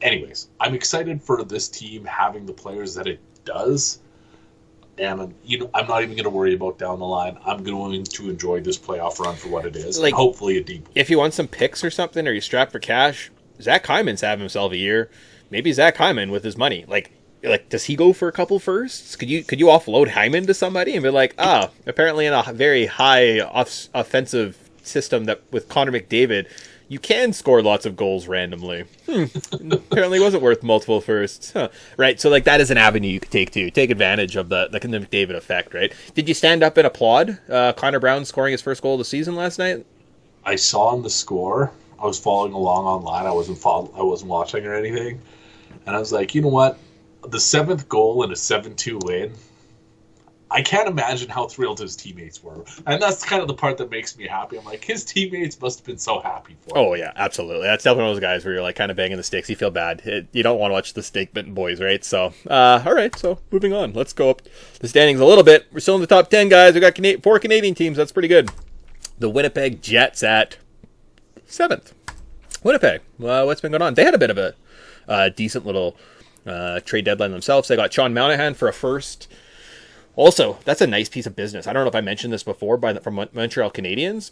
Anyways, I'm excited for this team having the players that it does. And I'm not even going to worry about down the line. I'm going to enjoy this playoff run for what it is, and hopefully a deep one. If you want some picks or something, or you're strapped for cash, Zach Hyman's having himself a year. Maybe Zach Hyman with his money. Like, does he go for a couple firsts? Could you offload Hyman to somebody and be like, apparently in a very high offensive system that with Connor McDavid, you can score lots of goals randomly. Apparently wasn't worth multiple firsts. Huh. Right, so that is an avenue you could take advantage of the McDavid effect, right? Did you stand up and applaud Connor Brown scoring his first goal of the season last night? I saw him the score. I was following along online. I wasn't watching or anything. And I was like, you know what? The 7th goal in a 7-2 win, I can't imagine how thrilled his teammates were. And that's kind of the part that makes me happy. I'm like, his teammates must have been so happy for him. Oh, yeah, absolutely. That's definitely one of those guys where you're kind of banging the sticks. You feel bad. You don't want to watch the steak-bitten boys, right? So, all right, so moving on. Let's go up the standings a little bit. We're still in the top 10, guys. We got 4 Canadian teams. That's pretty good. The Winnipeg Jets at 7th. Winnipeg, what's been going on? They had a bit of a decent little trade deadline themselves. They got Sean Monahan for a first. Also, that's a nice piece of business. I don't know if I mentioned this before from Montreal Canadiens.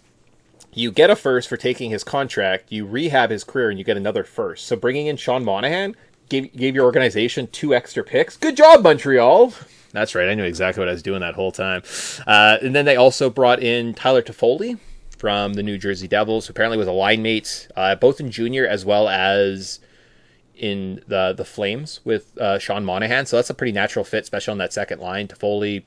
You get a first for taking his contract, you rehab his career, and you get another first. So bringing in Sean Monahan gave your organization 2 extra picks. Good job, Montreal! That's right, I knew exactly what I was doing that whole time. And then they also brought in Tyler Toffoli from the New Jersey Devils, who apparently was a line mate, both in junior as well as in the Flames with Sean Monahan, so that's a pretty natural fit, especially on that second line. Toffoli,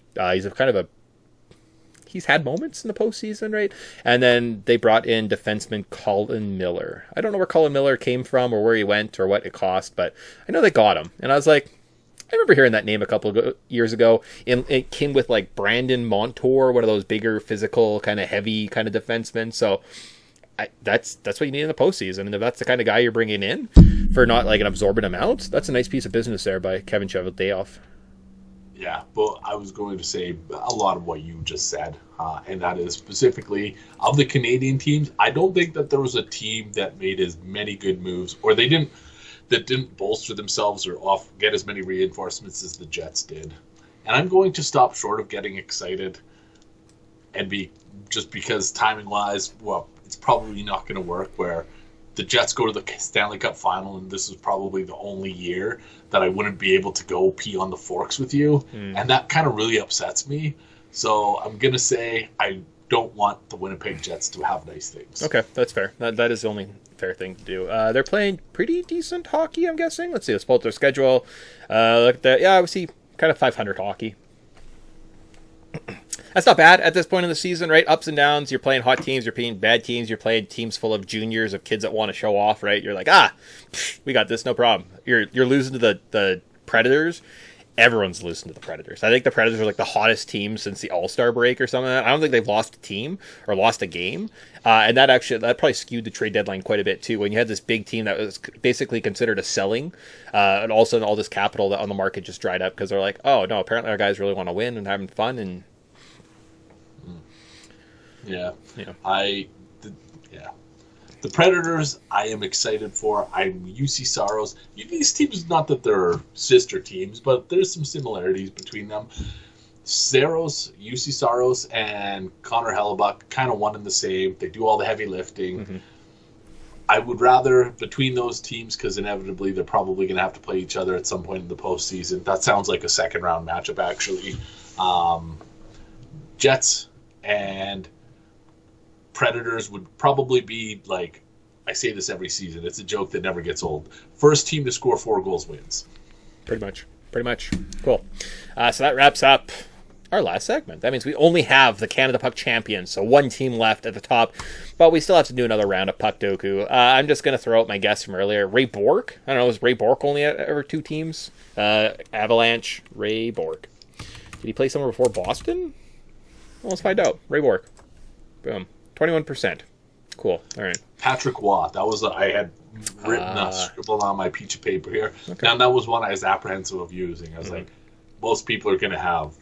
he's had moments in the postseason, right? And then they brought in defenseman Colin Miller. I don't know where Colin Miller came from or where he went or what it cost, but I know they got him. And I was like, I remember hearing that name a couple of years ago. It came with Brandon Montour, one of those bigger, physical, kind of heavy kind of defensemen. So that's what you need in the postseason. And if that's the kind of guy you're bringing in for not an absorbent amount, that's a nice piece of business there by Kevin Cheveldayoff. Yeah, but I was going to say a lot of what you just said, and that is specifically of the Canadian teams. I don't think that there was a team that made as many good moves, or that didn't bolster themselves or get as many reinforcements as the Jets did. And I'm going to stop short of getting excited and just because timing-wise, it's probably not going to work where the Jets go to the Stanley Cup final, and this is probably the only year that I wouldn't be able to go pee on the forks with you. And that kind of really upsets me. So I'm going to say I don't want the Winnipeg Jets to have nice things. Okay, that's fair. That is the only fair thing to do. They're playing pretty decent hockey, I'm guessing. Let's see, let's pull up their schedule. Look at that. Yeah, we see kind of 500 hockey. That's not bad at this point in the season, right? Ups and downs. You're playing hot teams. You're playing bad teams. You're playing teams full of juniors, of kids that want to show off, right? You're like, we got this, no problem. You're losing to the Predators. Everyone's losing to the Predators. I think the Predators are the hottest team since the All-Star break or something like that. I don't think they've lost a team or lost a game. And that probably skewed the trade deadline quite a bit too. When you had this big team that was basically considered a selling, and also all this capital that on the market just dried up because they're like, oh no, apparently our guys really want to win and having fun and. Yeah. The Predators, I am excited for. I'm UC Saros. These teams, not that they're sister teams, but there's some similarities between them. UC Saros, and Connor Hellebuck, kind of one and the same. They do all the heavy lifting. I would rather between those teams, because inevitably they're probably going to have to play each other at some point in the postseason. That sounds like a second round matchup, actually. Jets and Predators would probably be like, I say this every season, it's a joke that never gets old. First team to score 4 goals wins. Pretty much. Cool. So that wraps up our last segment. That means we only have the Canada Puck champions, so one team left at the top, but we still have to do another round of Puck Doku. I'm just going to throw out my guess from earlier. Ray Bourque. I don't know, was Ray Bourque only ever 2 teams? Avalanche, Ray Bourque. Did he play somewhere before Boston? Well, let's find out. Ray Bourque. Boom. 21%. Cool. All right. Patrick Waugh. That was I had written scribbled on my piece of paper here. Okay. And that was one I was apprehensive of using. I was like, most people are going to have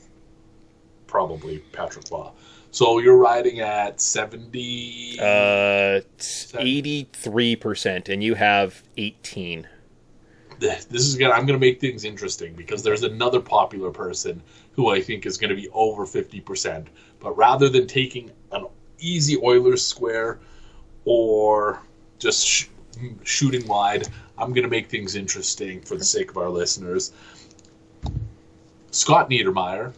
probably Patrick Waugh. So you're riding at 70... 83%, and you have 18. This is gonna. I'm going to make things interesting because there's another popular person who I think is going to be over 50%. But rather than taking an easy Oilers square or just shooting wide, I'm going to make things interesting for the sake of our listeners. Scott Niedermayer,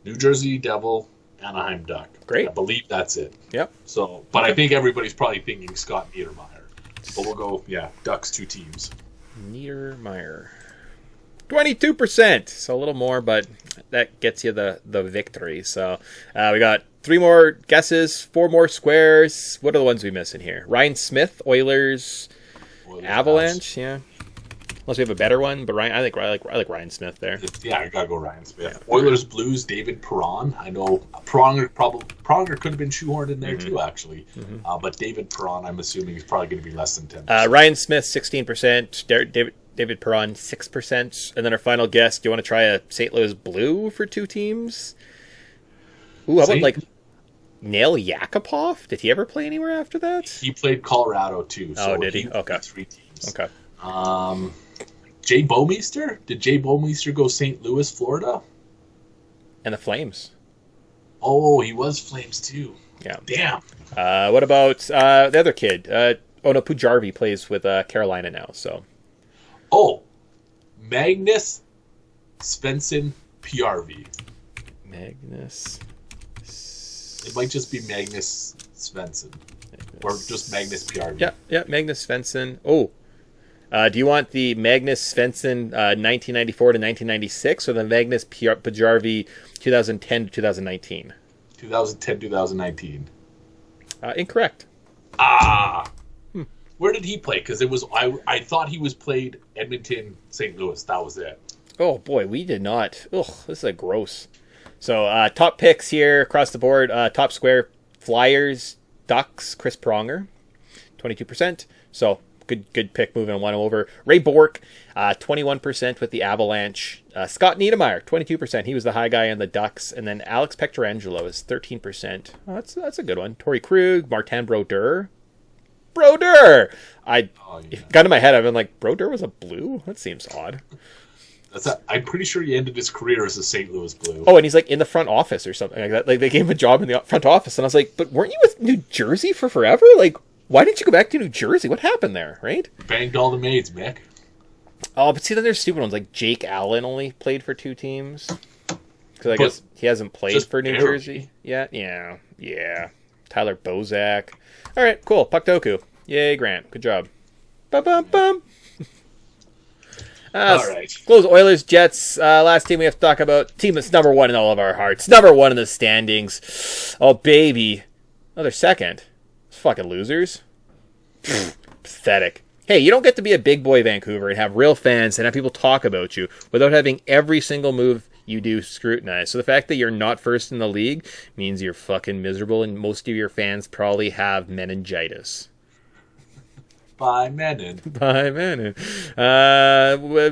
New Jersey Devil, Anaheim Duck. Great. I believe that's it. Yep. So, but I think everybody's probably thinking Scott Niedermayer. But we'll go, Ducks 2 teams. Niedermayer. 22%. So a little more, but that gets you the victory. So we got 3 more guesses, 4 more squares. What are the ones we missing here? Ryan Smith, Oilers, Avalanche. Yeah. Unless we have a better one, but Ryan, I like Ryan Smith there. Yeah, I gotta go Ryan Smith. Yeah. Oilers, Blues, David Perron. I know Pronger could have been shoehorned in there too, actually. But David Perron, I'm assuming, is probably going to be less than 10%. Ryan Smith, 16%. David Perron, 6%. And then our final guess, do you want to try a St. Louis Blue for 2 teams? Ooh, how about Nail Yakupov? Did he ever play anywhere after that? He played Colorado too. So did he? Okay. 3 teams. Okay. Jay Bouwmeester? Did Jay Bouwmeester go St. Louis, Florida? And the Flames. Oh, he was Flames too. Yeah. Damn. What about the other kid? Pujarvi plays with Carolina now. So. Oh, Magnus Svensson PRV. Magnus. It might just be Magnus Svensson. Or just Magnus PRV. Yeah, Magnus Svensson. Oh. Do you want the Magnus Svensson 1994 to 1996 or the Magnus Pujarvi 2010 to 2019? 2010, 2019. Incorrect. Where did he play? Because I thought he was played Edmonton, St. Louis. That was it. Oh boy, we did not. Ugh, this is gross. So top picks here across the board. Top square, Flyers, Ducks, Chris Pronger, 22%. So good pick moving one over. Ray Bourque, 21% with the Avalanche. Scott Niedermayer, 22%. He was the high guy in the Ducks. And then Alex Pectorangelo is 13%. Oh, that's a good one. Torrey Krug, Martin Brodeur. Got in my head, I've been like, Brodeur was a Blue? That seems odd. I'm pretty sure he ended his career as a St. Louis Blue. Oh, and he's in the front office or something like that. They gave him a job in the front office, and I was like, but weren't you with New Jersey for forever? Why didn't you go back to New Jersey? What happened there, right? Banged all the maids, Mick. Oh, but see, then there's stupid ones, like Jake Allen only played for 2 teams. Because I guess he hasn't played for New Jersey yet. Yeah. Tyler Bozak. All right, cool. Puck Doku. Yay, Grant. Good job. Bum. All right. Close Oilers, Jets. Last team we have to talk about. Team that's number 1 in all of our hearts. Number 1 in the standings. Oh, baby. Oh, they're second. Fucking losers. Pathetic. Hey, you don't get to be a big boy Vancouver and have real fans and have people talk about you without having every single move you do scrutinized. So the fact that you're not first in the league means you're fucking miserable, and most of your fans probably have meningitis. Bye, Menon.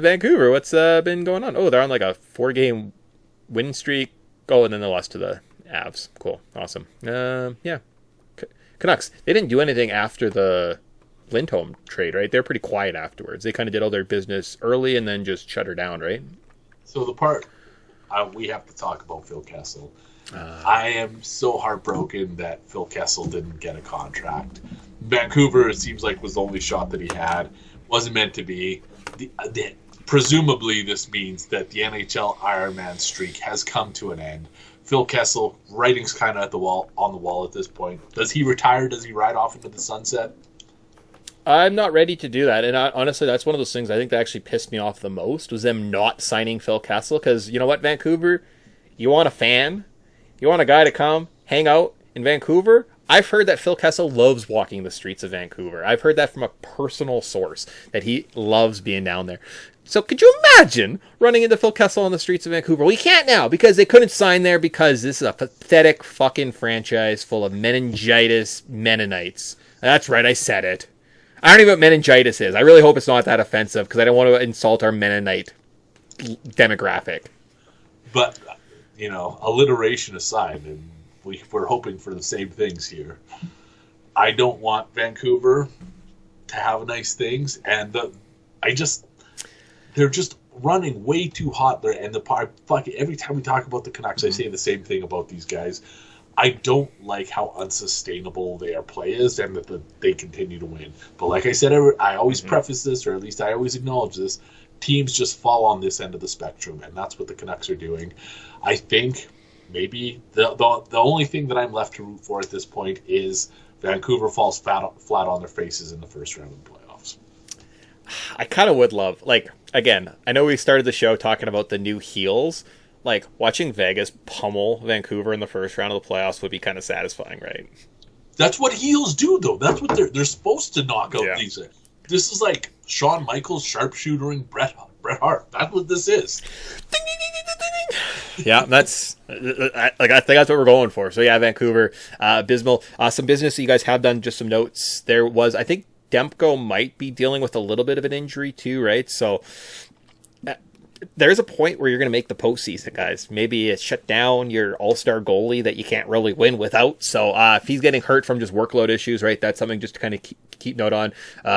Vancouver, what's been going on? Oh, they're on a 4-game win streak. Oh, and then they lost to the Avs. Cool. Awesome. Yeah. Canucks, they didn't do anything after the Lindholm trade, right? They're pretty quiet afterwards. They kind of did all their business early and then just shut her down, right? So the part we have to talk about Phil Kessel. I am so heartbroken that Phil Kessel didn't get a contract. Vancouver, it seems like, was the only shot that he had. Wasn't meant to be. Presumably, this means that the NHL Ironman streak has come to an end. Phil Kessel, writing's kind of on the wall at this point. Does he retire? Does he ride off into the sunset? I'm not ready to do that, and honestly, that's one of those things I think that actually pissed me off the most, was them not signing Phil Kessel, because you know what, Vancouver? You want a fan? You want a guy to come, hang out in Vancouver? I've heard that Phil Kessel loves walking the streets of Vancouver. I've heard that from a personal source, that he loves being down there. So could you imagine running into Phil Kessel on the streets of Vancouver? Well, you can't now, because they couldn't sign there because this is a pathetic fucking franchise full of meningitis Mennonites. That's right, I said it. I don't even know what meningitis is. I really hope it's not that offensive, because I don't want to insult our Mennonite demographic. But, you know, alliteration aside, and we're hoping for the same things here. I don't want Vancouver to have nice things, and they're just running way too hot there. And every time we talk about the Canucks, I say the same thing about these guys. I don't like how unsustainable their play is, and that they continue to win. But like I said, I always preface this, or at least I always acknowledge this, teams just fall on this end of the spectrum, and that's what the Canucks are doing. I think maybe the only thing that I'm left to root for at this point is Vancouver falls flat on their faces in the first round of the playoffs. I kind of would love, like, again, I know we started the show talking about the new heels. Like, watching Vegas pummel Vancouver in the first round of the playoffs would be kind of satisfying, right? That's what heels do, though. That's what they're supposed to knock out these. This is like Shawn Michaels sharpshootering Bret Hart. That's what this is. Ding, ding, ding, ding, ding, ding. Yeah, that's I think that's what we're going for. So yeah, Vancouver, abysmal. Some business that you guys have done. Just some notes. There was, I think, Demko might be dealing with a little bit of an injury too, right? So there's a point where you're going to make the postseason, guys. Maybe it's shut down your all-star goalie that you can't really win without. So if he's getting hurt from just workload issues, right, that's something just to kind of keep note on.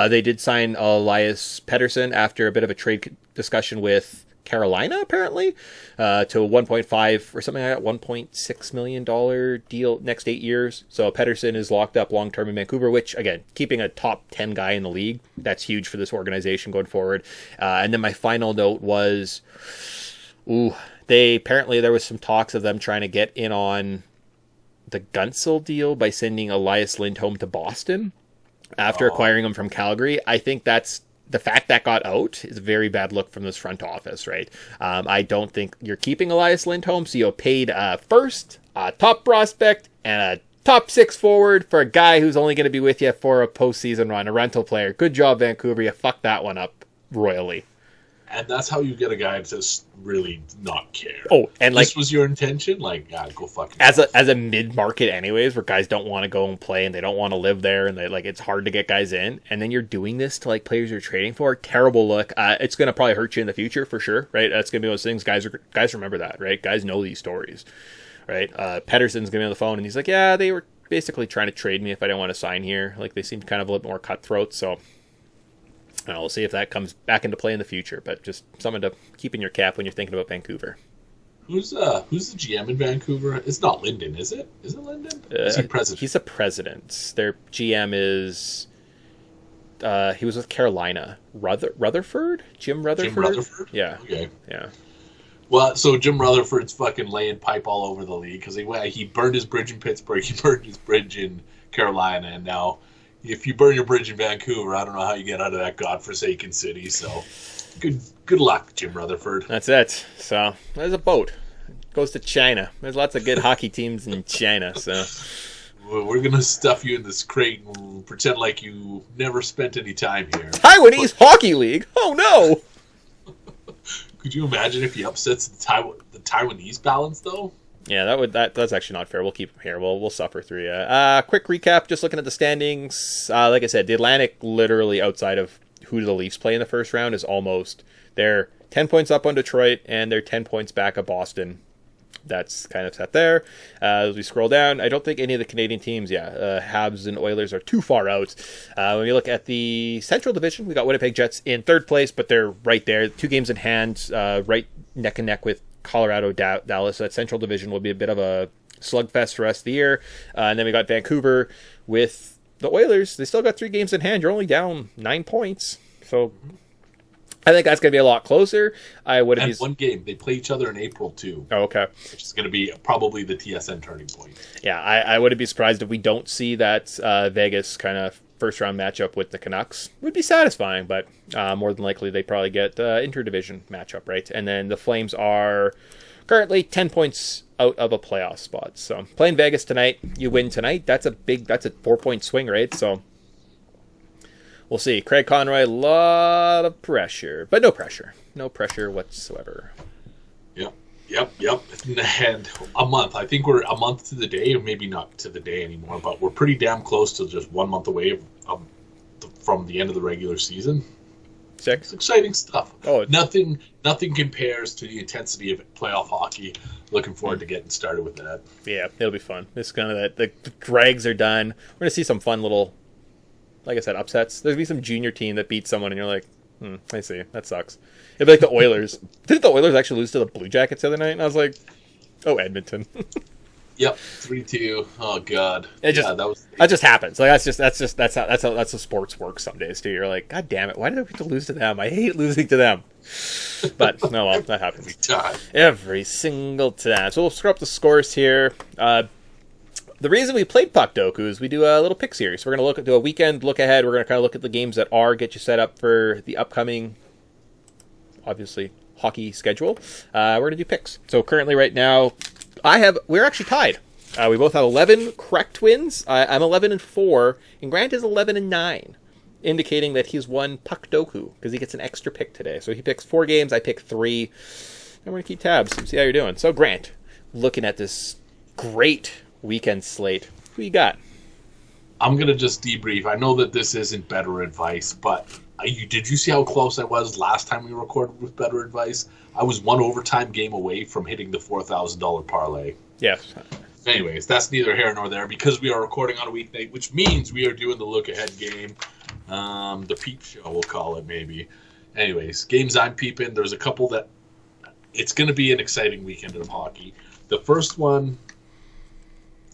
They did sign Elias Pettersson after a bit of a trade discussion with Carolina, apparently, to a 1.5 or something like that, $1.6 million deal next 8 years. So Pettersson is locked up long-term in Vancouver, which, again, keeping a top 10 guy in the league, that's huge for this organization going forward. And then my final note was, there was some talks of them trying to get in on the Gunsel deal by sending Elias Lindholm to Boston after acquiring him from Calgary. I think the fact that got out is a very bad look from this front office, right? I don't think you're keeping Elias Lindholm, so you paid first, a top prospect, and a top 6 forward for a guy who's only going to be with you for a postseason run, a rental player. Good job, Vancouver. You fucked that one up royally. And that's how you get a guy to really not care. Oh, and like, this was your intention? Like, yeah, go fuck yourself. As a mid-market anyways, where guys don't want to go and play and they don't want to live there and it's hard to get guys in, and then you're doing this to like players you're trading for. Terrible look. It's going to probably hurt you in the future for sure, right? That's going to be those things. Guys remember that, right? Guys know these stories, right? Pettersson's going to be on the phone and he's like, yeah, they were basically trying to trade me if I didn't want to sign here. Like, they seemed kind of a little more cutthroat, so we'll see if that comes back into play in the future, but just something to keep in your cap when you're thinking about Vancouver. Who's the GM in Vancouver? It's not Linden, is it? Is it Linden? Is he president? He's a president. Their GM is he was with Carolina. Rutherford? Jim Rutherford? Jim Rutherford? Yeah. Okay. Yeah. Well, so Jim Rutherford's fucking laying pipe all over the league because he burned his bridge in Pittsburgh, he burned his bridge in Carolina, and now if you burn your bridge in Vancouver, I don't know how you get out of that godforsaken city. So, good luck, Jim Rutherford. That's it. So, there's a boat. It goes to China. There's lots of good hockey teams in China. So, we're gonna stuff you in this crate and pretend like you never spent any time here. Taiwanese Hockey League. Oh no! Could you imagine if he upsets the Taiwanese balance though? Yeah, that's actually not fair. We'll keep him here. We'll suffer through you. Quick recap, just looking at the standings. Like I said, the Atlantic, literally outside of who the Leafs play in the first round, is almost, they're 10 points up on Detroit, and they're 10 points back of Boston. That's kind of set there. As we scroll down, I don't think any of the Canadian teams, Habs and Oilers are too far out. When you look at the Central Division, we got Winnipeg Jets in third place, but they're right there. 2 games in hand, right neck and neck with Colorado, Dallas. So that Central Division will be a bit of a slugfest for the rest of the year. And then we got Vancouver with the Oilers, they still got 3 games in hand. You're only down 9 points. So I think that's going to be a lot closer. And one game. They play each other in April, too. Oh, okay. Which is going to be probably the TSN turning point. Yeah, I wouldn't be surprised if we don't see that Vegas kind of first-round matchup with the Canucks. Would be satisfying, but more than likely they probably get interdivision matchup, right? And then the Flames are currently 10 points out of a playoff spot. So playing Vegas tonight, you win tonight. That's a 4-point swing, right? So we'll see. Craig Conroy, a lot of pressure, but no pressure whatsoever. Yep. And a month. I think we're a month to the day, or maybe not to the day anymore, but we're pretty damn close to just 1 month away from the end of the regular season. It's exciting stuff. Oh, nothing compares to the intensity of playoff hockey. Looking forward to getting started with that. Yeah, it'll be fun. This kind of that the drags are done. We're gonna see some fun little, like I said, upsets. There'll be some junior team that beats someone, and you're like, I see. That sucks. It'd be like the Oilers. Didn't the Oilers actually lose to the Blue Jackets the other night? And I was like, oh, Edmonton. Yep, 3-2. Oh God, that just happens. Like that's how sports works some days too. You're like, God damn it, why did I have to lose to them? I hate losing to them. But no, well, that happens every single time. So we'll screw up the scores here. The reason we played Puck Doku is we do a little pick series. We're going to do a weekend look ahead. We're going to kind of look at the games that are, get you set up for the upcoming, obviously, hockey schedule. We're going to do picks. So currently right now, we're actually tied. We both have 11 correct wins. I'm 11-4, and Grant is 11-9, indicating that he's won Puck Doku because he gets an extra pick today. So he picks 4 games, I pick 3, and we're going to keep tabs and see how you're doing. So Grant, looking at this great weekend slate, who you got? I'm going to just debrief. I know that this isn't Bettor Advice, but did you see how close I was last time we recorded with Bettor Advice? I was 1 overtime game away from hitting the $4,000 parlay. Yes. Anyways, that's neither here nor there because we are recording on a weeknight, which means we are doing the look-ahead game. The peep show, we'll call it maybe. Anyways, games I'm peeping. There's a couple that it's going to be an exciting weekend of hockey. The first one,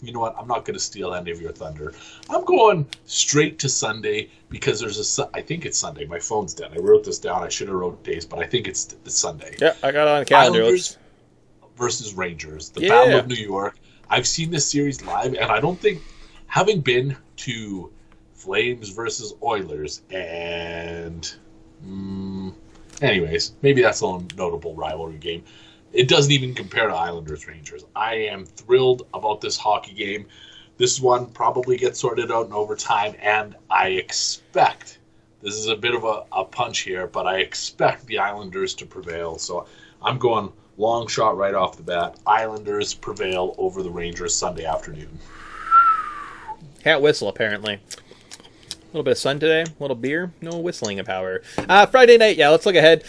you know what? I'm not going to steal any of your thunder. I'm going straight to Sunday because I think it's Sunday. My phone's dead. I wrote this down. I should have wrote days, but I think it's Sunday. Yeah, I got it on the calendar. Islanders versus Rangers. The Battle of New York. I've seen this series live, and I don't think, having been to Flames versus Oilers, and anyways, maybe that's a notable rivalry game. It doesn't even compare to Islanders-Rangers. I am thrilled about this hockey game. This one probably gets sorted out in overtime, and I expect, this is a bit of a punch here, but I expect the Islanders to prevail. So I'm going long shot right off the bat. Islanders prevail over the Rangers Sunday afternoon. Can't whistle, apparently. A little bit of sun today, a little beer, no whistling power. Friday night, let's look ahead.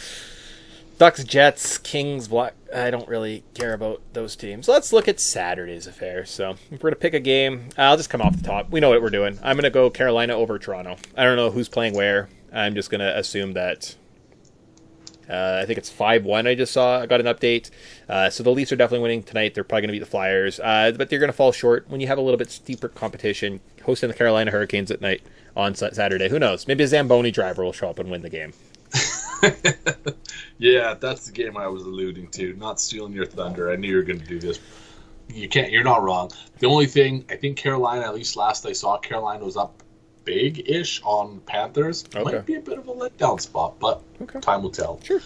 Ducks, Jets, Kings, Black. I don't really care about those teams. Let's look at Saturday's affair. So if we're going to pick a game, I'll just come off the top. We know what we're doing. I'm going to go Carolina over Toronto. I don't know who's playing where. I'm just going to assume that I think it's 5-1 I just saw. I got an update. So the Leafs are definitely winning tonight. They're probably going to beat the Flyers. But they're going to fall short when you have a little bit steeper competition. Hosting the Carolina Hurricanes at night on Saturday. Who knows? Maybe a Zamboni driver will show up and win the game. Yeah, that's the game I was alluding to. Not stealing your thunder. I knew you were going to do this. You're not wrong. The only thing, I think Carolina, at least last I saw, Carolina was up big-ish on Panthers. Okay. Might be a bit of a letdown spot, but time will tell. Sure.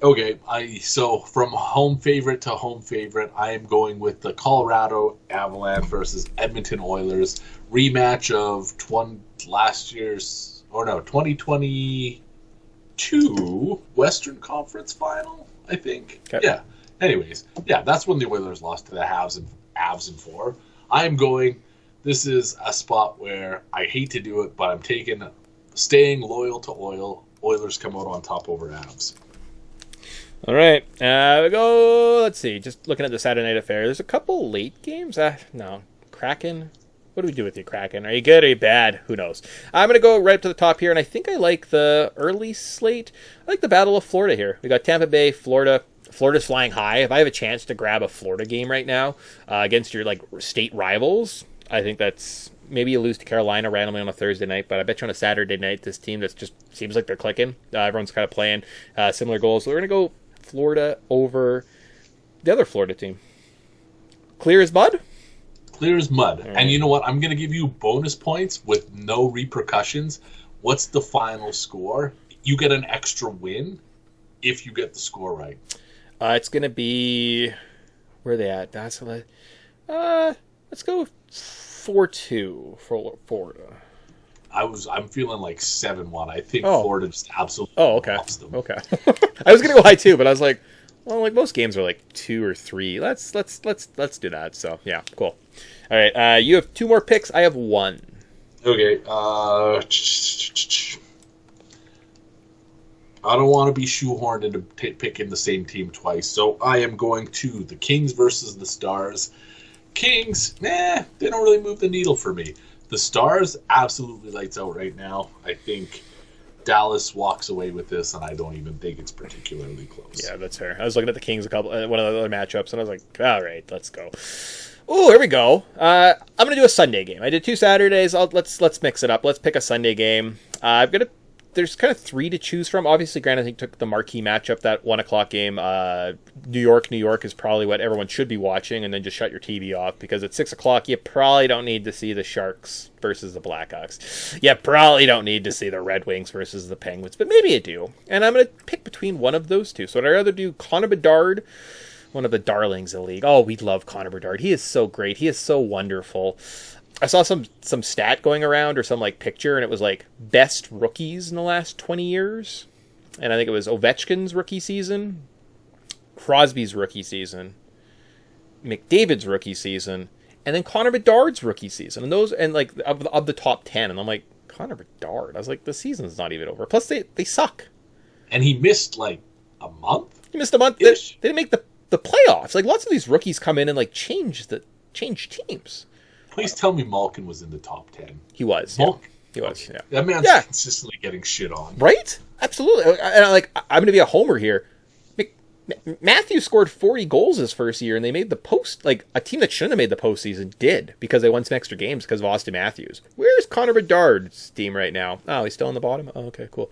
Okay, so from home favorite to home favorite, I am going with the Colorado Avalanche versus Edmonton Oilers. Rematch of 2022 Western Conference Final, I think. Okay. Yeah. Anyways, that's when the Oilers lost to the Avs in 4. I am going. This is a spot where I hate to do it, but I'm staying loyal to Oilers come out on top over Avs. All right. We go. Let's see. Just looking at the Saturday night affair. There's a couple late games. No. Kraken. What do we do with you, Kraken? Are you good or are you bad? Who knows? I'm going to go right up to the top here, and I think I like the early slate. I like the Battle of Florida here. We got Tampa Bay, Florida. Florida's flying high. If I have a chance to grab a Florida game right now against your state rivals, I think that's maybe you lose to Carolina randomly on a Thursday night, but I bet you on a Saturday night, this team that just seems like they're clicking. Everyone's kind of playing similar goals. So we're going to go Florida over the other Florida team. Clear as mud? Clear as mud. Right. And you know what? I'm going to give you bonus points with no repercussions. What's the final score? You get an extra win if you get the score right. It's going to be... Where are they at? That's let's go 4-2 for Florida. I'm feeling like 7-1. I think Florida just absolutely lost them. Okay. I was gonna go high too, but I was like, well, like most games are like 2 or 3. Let's do that. So yeah, cool. All right, you have 2 more picks. I have 1. Okay. I don't want to be shoehorned into picking the same team twice, so I am going to the Kings versus the Stars. Kings, they don't really move the needle for me. The Stars, absolutely lights out right now. I think Dallas walks away with this, and I don't even think it's particularly close. Yeah, that's fair. I was looking at the Kings one of the other matchups, and I was like, all right, let's go. Oh, here we go. I'm gonna do a Sunday game. I did 2 Saturdays. Let's mix it up. Let's pick a Sunday game. There's kind of 3 to choose from. Obviously, Grant, I think, took the marquee matchup, that 1 o'clock game. New York is probably what everyone should be watching, and then just shut your TV off, because at 6 o'clock, you probably don't need to see the Sharks versus the Blackhawks. You probably don't need to see the Red Wings versus the Penguins, but maybe you do. And I'm going to pick between one of those two. So I'd rather do Connor Bedard, one of the darlings of the league. Oh, we love Connor Bedard. He is so great. He is so wonderful. I saw some stat going around, or some like picture, and it was like best rookies in the last 20 years. And I think it was Ovechkin's rookie season, Crosby's rookie season, McDavid's rookie season, and then Connor Bedard's rookie season. And those, and like of the top 10. And I'm like, Connor Bedard. I was like, the season's not even over. Plus they suck. And he missed like a month? He missed a month. They didn't make the playoffs. Like, lots of these rookies come in and like change teams. Please tell me Malkin was in the top 10. He was. Malkin? Yeah. He was. Okay. Yeah. That man's consistently getting shit on. Right? Absolutely. And I'm going to be a homer here. Matthews scored 40 goals his first year, and they made the post. Like, a team that shouldn't have made the postseason did, because they won some extra games because of Austin Matthews. Where's Connor Bedard's team right now? Oh, he's still in the bottom? Oh, okay, cool.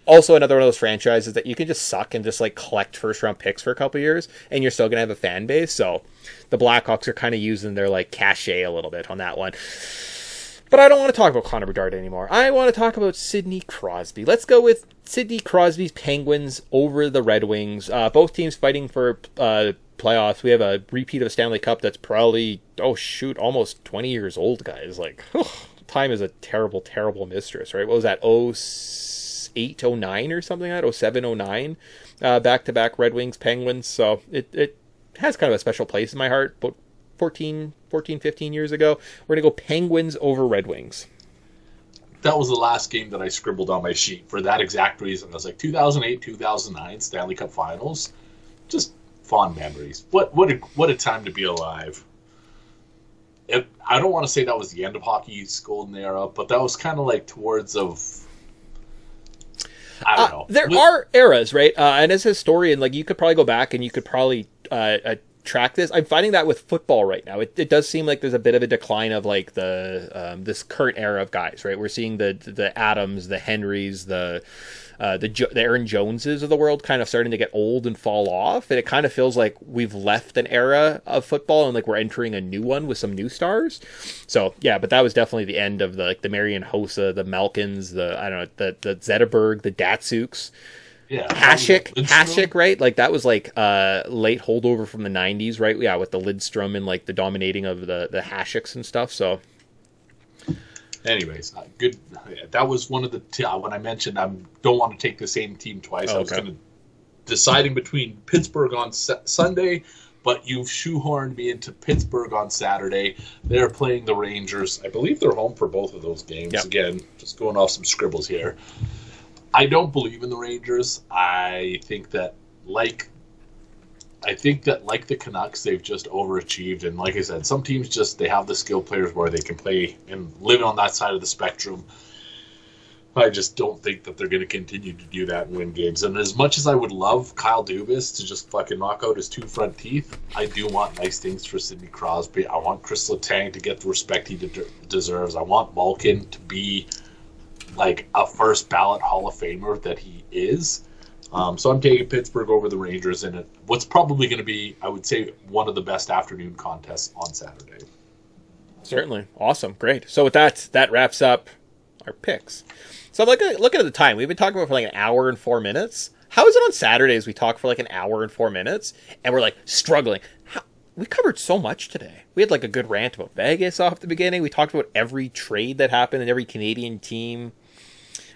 Also, another one of those franchises that you can just suck and just like collect first-round picks for a couple years, and you're still going to have a fan base. So the Blackhawks are kind of using their like cachet a little bit on that one. But I don't want to talk about Connor Bedard anymore. I want to talk about Sidney Crosby. Let's go with Sidney Crosby's Penguins over the Red Wings. Both teams fighting for playoffs. We have a repeat of a Stanley Cup that's probably, almost 20 years old, guys. Like, time is a terrible, terrible mistress, right? What was that, 08, 09 or something like that? 07, 09? Back-to-back Red Wings, Penguins. So it has kind of a special place in my heart, but 14, 15 years ago. We're going to go Penguins over Red Wings. That was the last game that I scribbled on my sheet for that exact reason. I was like, 2008, 2009 Stanley Cup Finals. Just fond memories. What a time to be alive. I don't want to say that was the end of hockey's golden era, but that was kind of like towards of... I don't know. There are eras, right? And as a historian, like, you could probably go back and you could probably... track this. I'm finding that with football right now. It does seem like there's a bit of a decline of like the this current era of guys, right? We're seeing the Adams, the Henrys, the Aaron Joneses of the world kind of starting to get old and fall off, and it kind of feels like we've left an era of football and like we're entering a new one with some new stars. So yeah, but that was definitely the end of the Marian Hossa, the Malkins, the Zetterberg, the Datsyuks. Yeah, Hasek, right? Like, that was like late holdover from the 90s, right? Yeah, with the Lidstrom and like the dominating of the Haseks and stuff. So, anyways, good. That was one of the when I mentioned I don't want to take the same team twice. I was going to deciding between Pittsburgh on Sunday, but you've shoehorned me into Pittsburgh on Saturday. They're playing the Rangers. I believe they're home for both of those games. Yep. Again, just going off some scribbles here. I don't believe in the Rangers. I think that like the Canucks, they've just overachieved. And like I said, some teams they have the skill players where they can play and live on that side of the spectrum. I just don't think that they're going to continue to do that and win games. And as much as I would love Kyle Dubas to just fucking knock out his 2 front teeth, I do want nice things for Sidney Crosby. I want Chris Letang to get the respect he deserves. I want Malkin to be like a first ballot Hall of Famer that he is. So I'm taking Pittsburgh over the Rangers in what's probably going to be, I would say, one of the best afternoon contests on Saturday. Certainly. Awesome. Great. So with that wraps up our picks. So I'm looking at the time. We've been talking about for like an hour and 4 minutes. How is it on Saturdays we talk for like an hour and 4 minutes and we're like struggling? We covered so much today. We had like a good rant about Vegas off the beginning. We talked about every trade that happened and every Canadian team.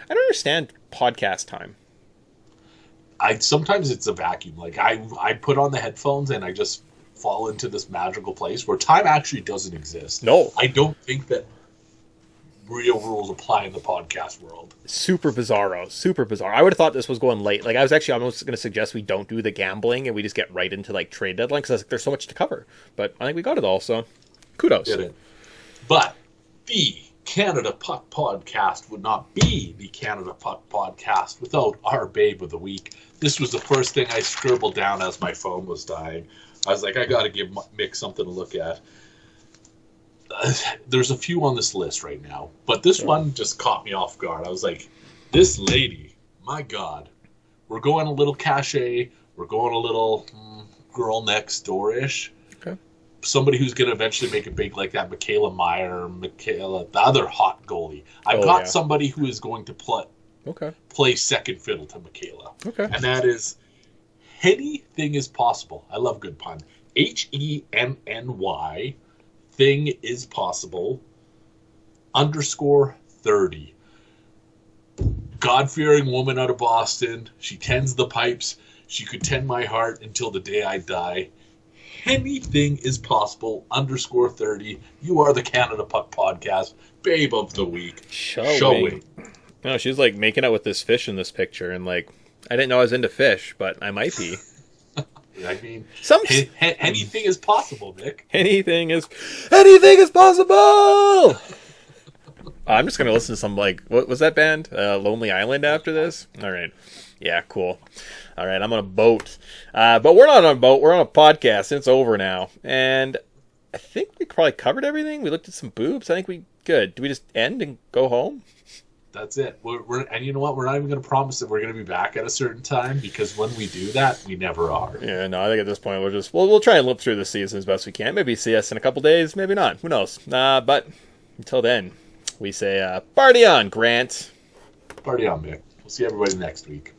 I don't understand podcast time. Sometimes it's a vacuum. Like I put on the headphones and I just fall into this magical place where time actually doesn't exist. No. I don't think that real rules apply in the podcast world. Super bizarro. Super bizarre. I would have thought this was going late. Like I was actually almost going to suggest we don't do the gambling and we just get right into like trade deadline because there's so much to cover. But I think we got it all, so kudos. Did it. But the Canada Puck Podcast would not be the Canada Puck Podcast without our babe of the week. This was the first thing I scribbled down as my phone was dying. I was like, I got to give Mick something to look at. There's a few on this list right now, but this one just caught me off guard. I was like, this lady, my God, we're going a little cachet. We're going a little girl next door-ish. Okay. Somebody who's going to eventually make it big like that, Michaela Meyer, the other hot goalie. I've got somebody who is going to play second fiddle to Michaela. Okay. And that is anything is possible. I love good pun. HENNY. Thing is possible _30. God-fearing woman out of Boston. She tends the pipes. She could tend my heart until the day I die. Anything is possible _30. You are the Canada Puck Podcast babe of the week. Showing. No, she's like making out with this fish in this picture, and like I didn't know I was into fish, but I might be. I mean, anything is possible, Nick. Anything is possible. I'm just gonna listen to some like what was that band? Lonely Island after this. All right, yeah, cool. All right, I'm on a boat, but we're not on a boat. We're on a podcast. And it's over now, and I think we probably covered everything. We looked at some boobs. I think we good. Do we just end and go home? That's it. And you know what? We're not even going to promise that we're going to be back at a certain time because when we do that, we never are. Yeah, no, I think at this point we'll try and live through the season as best we can. Maybe see us in a couple days, maybe not. Who knows? But until then, we say party on, Grant. Party on, Mick. We'll see everybody next week.